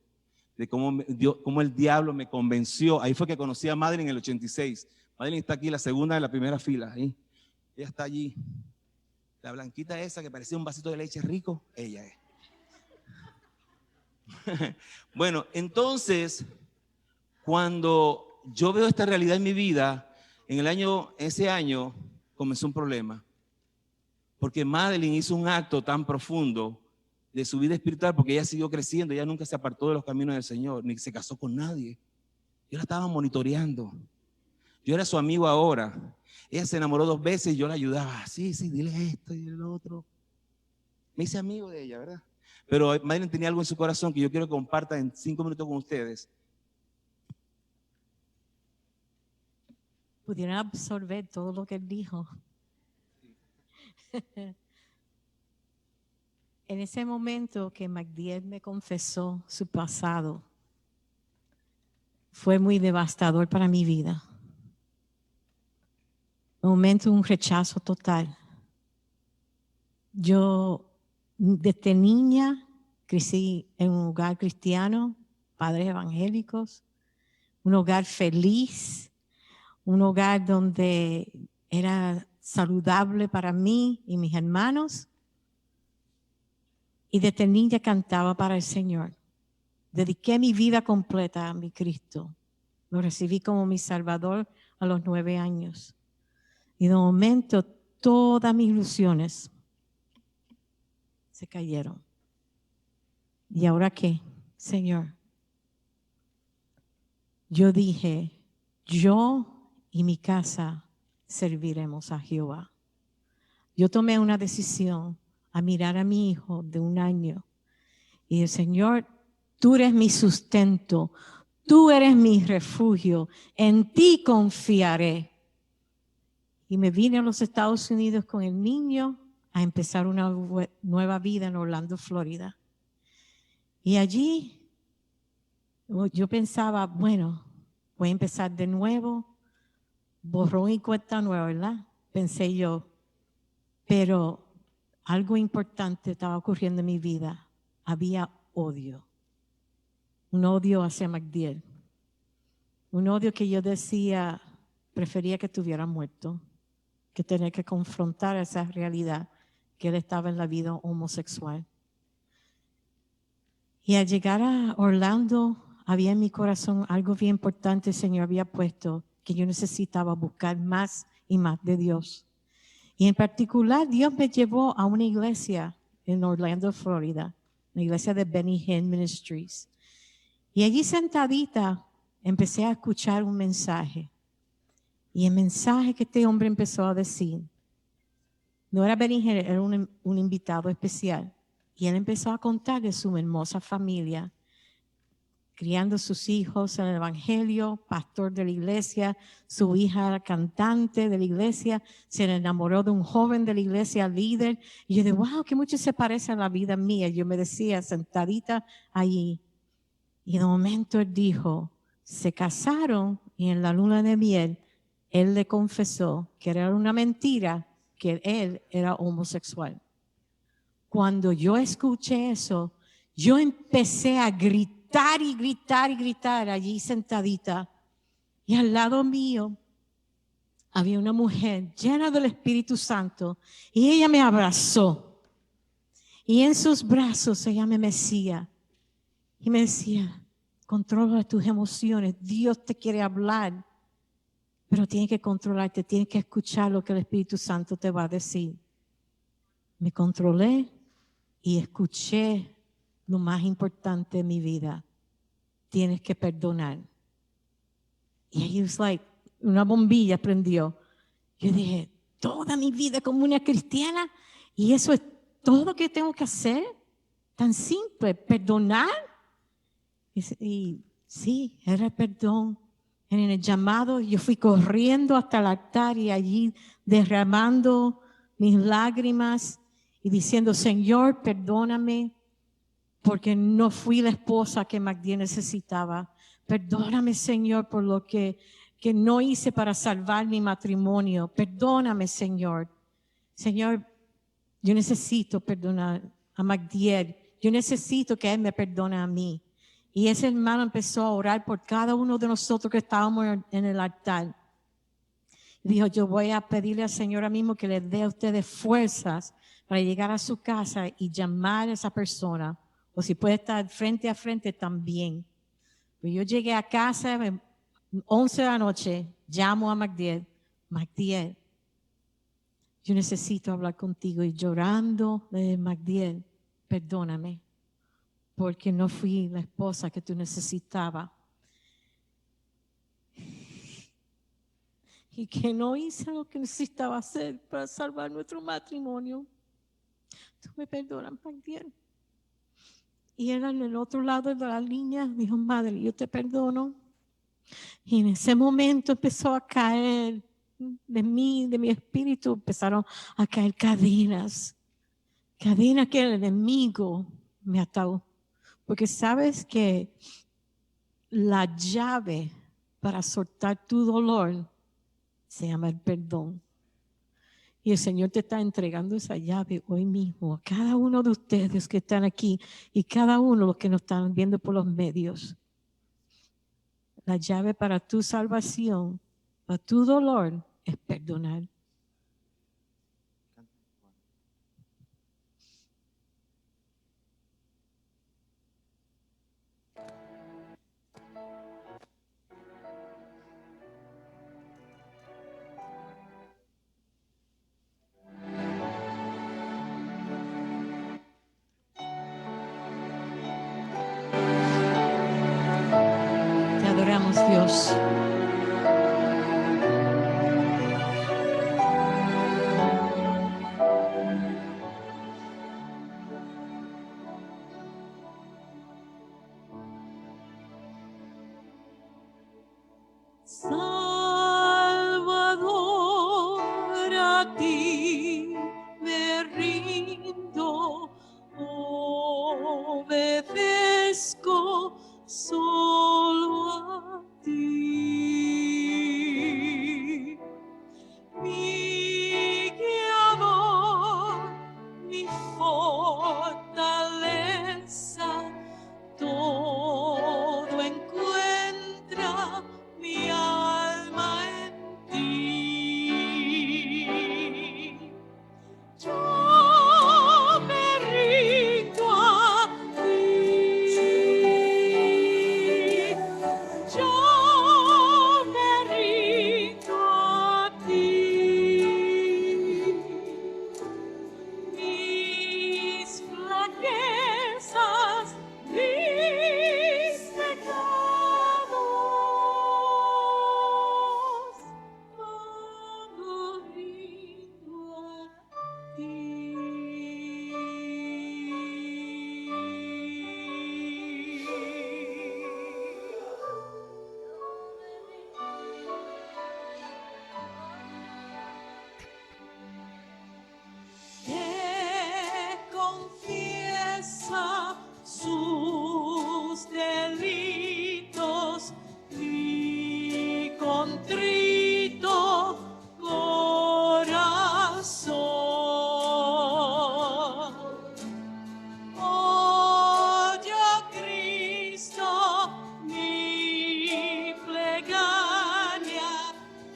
de cómo el diablo me convenció. Ahí fue que conocí a Madeline en el 86. Madeline está aquí, la segunda de la primera fila. Ahí. Ella está allí. La blanquita esa que parecía un vasito de leche rico, ella es. Bueno, entonces, cuando yo veo esta realidad en mi vida, ese año comenzó un problema. Porque Madeline hizo un acto tan profundo de su vida espiritual, porque ella siguió creciendo, ella nunca se apartó de los caminos del Señor, ni se casó con nadie. Yo la estaba monitoreando. Yo era su amigo ahora. Ella se enamoró 2 veces y yo la ayudaba. Sí, dile esto y lo otro. Me hice amigo de ella, ¿verdad? Pero Madeline tenía algo en su corazón que yo quiero que comparta en 5 minutos con ustedes. Pudieron absorber todo lo que él dijo. En ese momento que Magdiel me confesó su pasado, fue muy devastador para mi vida. Un momento, un rechazo total. Yo desde niña crecí en un hogar cristiano, padres evangélicos, un hogar feliz, un hogar donde era saludable para mí y mis hermanos. Y desde niña cantaba para el Señor. Dediqué mi vida completa a mi Cristo. Lo recibí como mi Salvador a los 9 años. Y de momento todas mis ilusiones se cayeron. ¿Y ahora qué, Señor? Yo dije, yo y mi casa serviremos a Jehová. Yo tomé una decisión a mirar a mi hijo de 1 año y el Señor, tú eres mi sustento, tú eres mi refugio, en ti confiaré. Y me vine a los Estados Unidos con el niño a empezar una nueva vida en Orlando, Florida. Y allí yo pensaba, bueno, voy a empezar de nuevo, borrón y cuenta nueva, ¿verdad? Pensé yo, pero algo importante estaba ocurriendo en mi vida. Había odio. Un odio hacia Magdiel. Un odio que yo decía, prefería que estuviera muerto, que tener que confrontar esa realidad que él estaba en la vida homosexual. Y al llegar a Orlando, había en mi corazón algo bien importante el Señor había puesto, que yo necesitaba buscar más y más de Dios. Y en particular, Dios me llevó a una iglesia en Orlando, Florida, la iglesia de Benny Hinn Ministries. Y allí sentadita empecé a escuchar un mensaje. Y el mensaje que este hombre empezó a decir No era Beniger, era un invitado especial. Y él empezó a contar de su hermosa familia, criando sus hijos en el Evangelio, pastor de la iglesia, su hija era cantante de la iglesia, se enamoró de un joven de la iglesia, líder. Y yo dije, wow, que mucho se parece a la vida mía. Yo me decía, sentadita allí. Y de momento él dijo, se casaron y en la luna de miel, él le confesó que era una mentira, que él era homosexual. Cuando yo escuché eso, yo empecé a gritar y gritar y gritar allí sentadita. Y al lado mío había una mujer llena del Espíritu Santo y ella me abrazó. Y en sus brazos ella me mecía y me decía, controla tus emociones, Dios te quiere hablar, pero tienes que controlarte, tienes que escuchar lo que el Espíritu Santo te va a decir. Me controlé y escuché lo más importante de mi vida. Tienes que perdonar. Y he was like, una bombilla prendió. Yo dije, toda mi vida como una cristiana y eso es todo lo que tengo que hacer. Tan simple, perdonar. Y sí, era el perdón. En el llamado yo fui corriendo hasta el altar y allí derramando mis lágrimas y diciendo, Señor, perdóname porque no fui la esposa que Magdiel necesitaba. Perdóname, Señor, por lo que no hice para salvar mi matrimonio. Perdóname, Señor. Señor, yo necesito perdonar a Magdiel. Yo necesito que Él me perdone a mí. Y ese hermano empezó a orar por cada uno de nosotros que estábamos en el altar. Dijo, yo voy a pedirle al Señor ahora mismo que le dé a ustedes fuerzas para llegar a su casa y llamar a esa persona. O si puede estar frente a frente también. Pues yo llegué a casa, 11 de la noche, llamo a Magdiel. Magdiel, yo necesito hablar contigo. Y llorando, Magdiel, perdóname, porque no fui la esposa que tú necesitabas. Y que no hice lo que necesitaba hacer para salvar nuestro matrimonio. Tú me perdonas, Magdiel. Y él en el otro lado de la línea dijo, madre, yo te perdono. Y en ese momento empezó a caer de mí, de mi espíritu, empezaron a caer cadenas. Cadenas que el enemigo me ató. Porque sabes que la llave para soltar tu dolor se llama el perdón. Y el Señor te está entregando esa llave hoy mismo a cada uno de ustedes que están aquí y cada uno de los que nos están viendo por los medios. La llave para tu salvación, para tu dolor, es perdonar. Te adoramos, Dios. Salvador, a ti me rindo, obedezco solo a ti. confiesa sus delitos y contrito corazón. Oye a Cristo mi plegaria,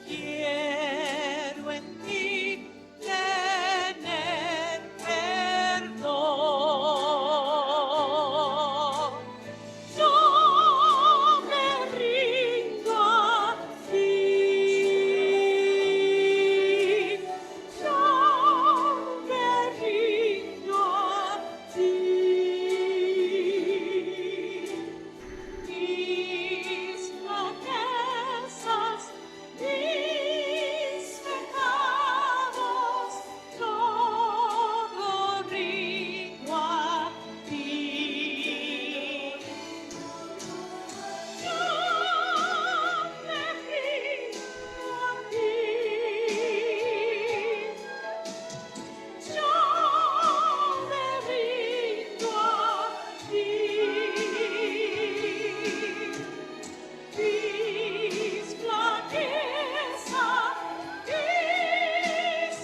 quiero en ti tener perdón. Yo me rindo a ti. Yo me rindo a ti. Mis flaquezas, mis pecados, todo rindo a ti. Yo me rindo a ti. Yo me rindo a ti. Mis flaquezas, mis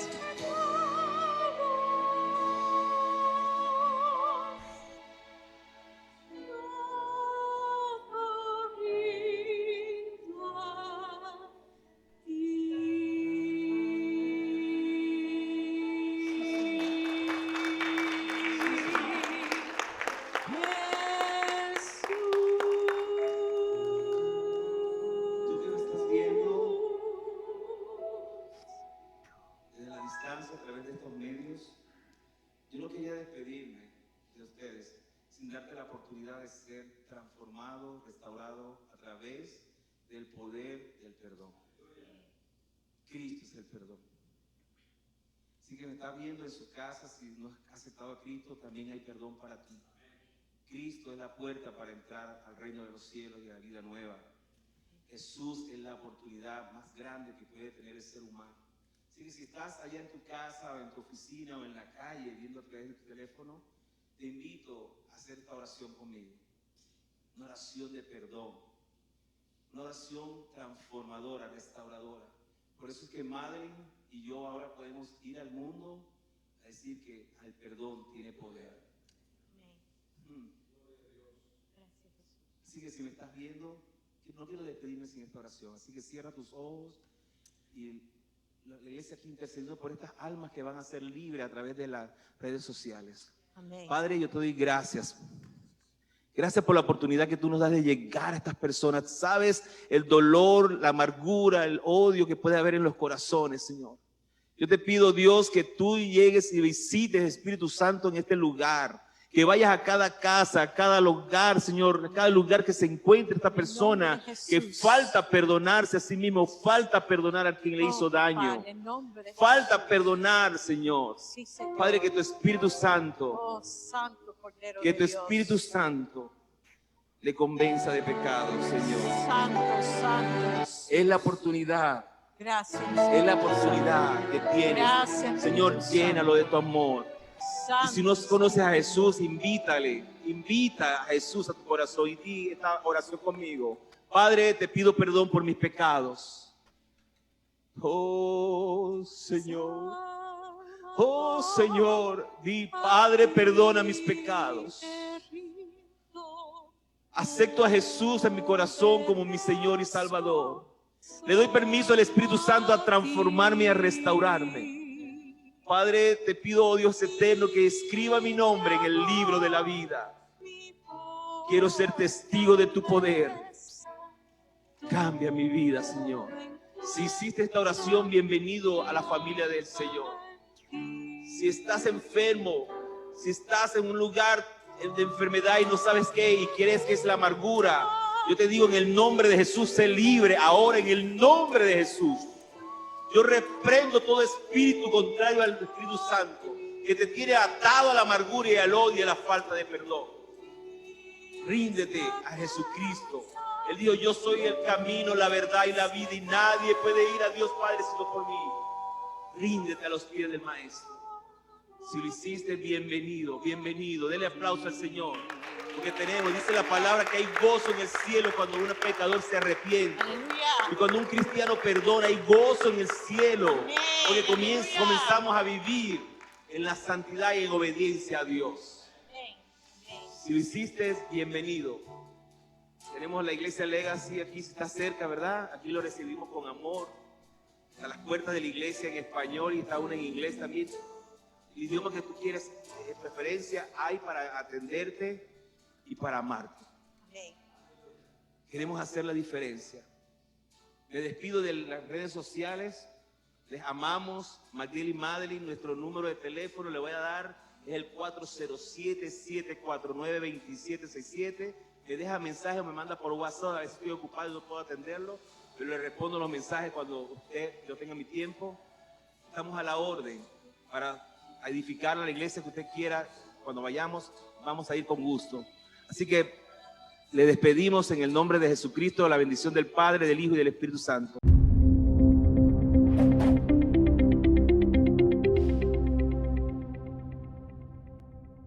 Tú que me estás viendo desde la distancia a través de estos medios, yo no quería despedirme de ustedes sin darte la oportunidad de ser transformado, restaurado a través del poder del perdón. Cristo es el perdón. Así que me estás viendo en su casa, si no has aceptado a Cristo, también hay perdón para ti. Cristo es la puerta para entrar al reino de los cielos y a la vida nueva. Jesús es la oportunidad más grande que puede tener el ser humano. Así que si estás allá en tu casa o en tu oficina o en la calle viendo a través de tu teléfono, te invito a hacer esta oración conmigo. Una oración de perdón, una oración transformadora, restauradora. Por eso es que Madeline y yo ahora podemos ir al mundo a decir que el perdón tiene poder. Así que si me estás viendo, no quiero despedirme sin esta oración. Así que cierra tus ojos y la iglesia aquí intercediendo por estas almas que van a ser libres a través de las redes sociales. Amén. Padre, yo te doy gracias. Gracias por la oportunidad que tú nos das de llegar a estas personas. Sabes el dolor, la amargura, el odio que puede haber en los corazones, Señor. Yo te pido, Dios, que tú llegues y visites, Espíritu Santo, en este lugar. Que vayas a cada casa, a cada lugar, Señor, a cada lugar que se encuentre esta persona que falta perdonarse a sí mismo, falta perdonar a quien le hizo daño. Falta perdonar, Señor. Sí, Señor. Padre, que tu Espíritu Santo, Oh, Santo Cordero que de tu Dios. Espíritu Santo le convenza de pecado, Señor. Santo, Santo. Es la oportunidad, Gracias. es la oportunidad que tienes. Gracias, Señor, Espíritu llénalo de tu amor. Y Santo, si no conoces a Jesús, invita a Jesús a tu corazón y di esta oración conmigo. Padre, te pido perdón por mis pecados. Oh Señor, di, Padre, perdona mis pecados. Acepto a Jesús en mi corazón como mi Señor y Salvador. Le doy permiso al Espíritu Santo a transformarme y a restaurarme. Padre, te pido, oh Dios eterno, que escriba mi nombre en el libro de la vida. Quiero ser testigo de tu poder. Cambia mi vida, Señor. Si hiciste esta oración, bienvenido a la familia del Señor. Si estás enfermo, si estás en un lugar de enfermedad y no sabes qué, y quieres que es la amargura, yo te digo en el nombre de Jesús, sé libre ahora en el nombre de Jesús. Yo reprendo todo espíritu contrario al Espíritu Santo que te tiene atado a la amargura y al odio y a la falta de perdón. Ríndete a Jesucristo. Él dijo, yo soy el camino, la verdad y la vida, y nadie puede ir a Dios Padre sino por mí. Ríndete a los pies del Maestro. Si lo hiciste, bienvenido, bienvenido. Dele aplauso al Señor. Porque dice la palabra que hay gozo en el cielo cuando un pecador se arrepiente. Y cuando un cristiano perdona, hay gozo en el cielo. Porque comenzamos a vivir en la santidad y en obediencia a Dios. Si lo hiciste, bienvenido. Tenemos la iglesia Legacy, aquí está cerca, ¿verdad? Aquí lo recibimos con amor. A las puertas de la iglesia en español y está una en inglés también. El idioma que tú quieres, preferencia hay para atenderte y para amarte. Queremos hacer la diferencia. Me despido de las redes sociales. Les amamos. Magdiel y Madeline, nuestro número de teléfono le voy a dar. Es el 407-749-2767. Me deja mensaje o me manda por WhatsApp. A veces estoy ocupado y no puedo atenderlo. Pero le respondo los mensajes cuando yo tenga mi tiempo. Estamos a la orden para edificar la iglesia que usted quiera. Cuando vayamos, vamos a ir con gusto. Así que le despedimos en el nombre de Jesucristo, la bendición del Padre, del Hijo y del Espíritu Santo.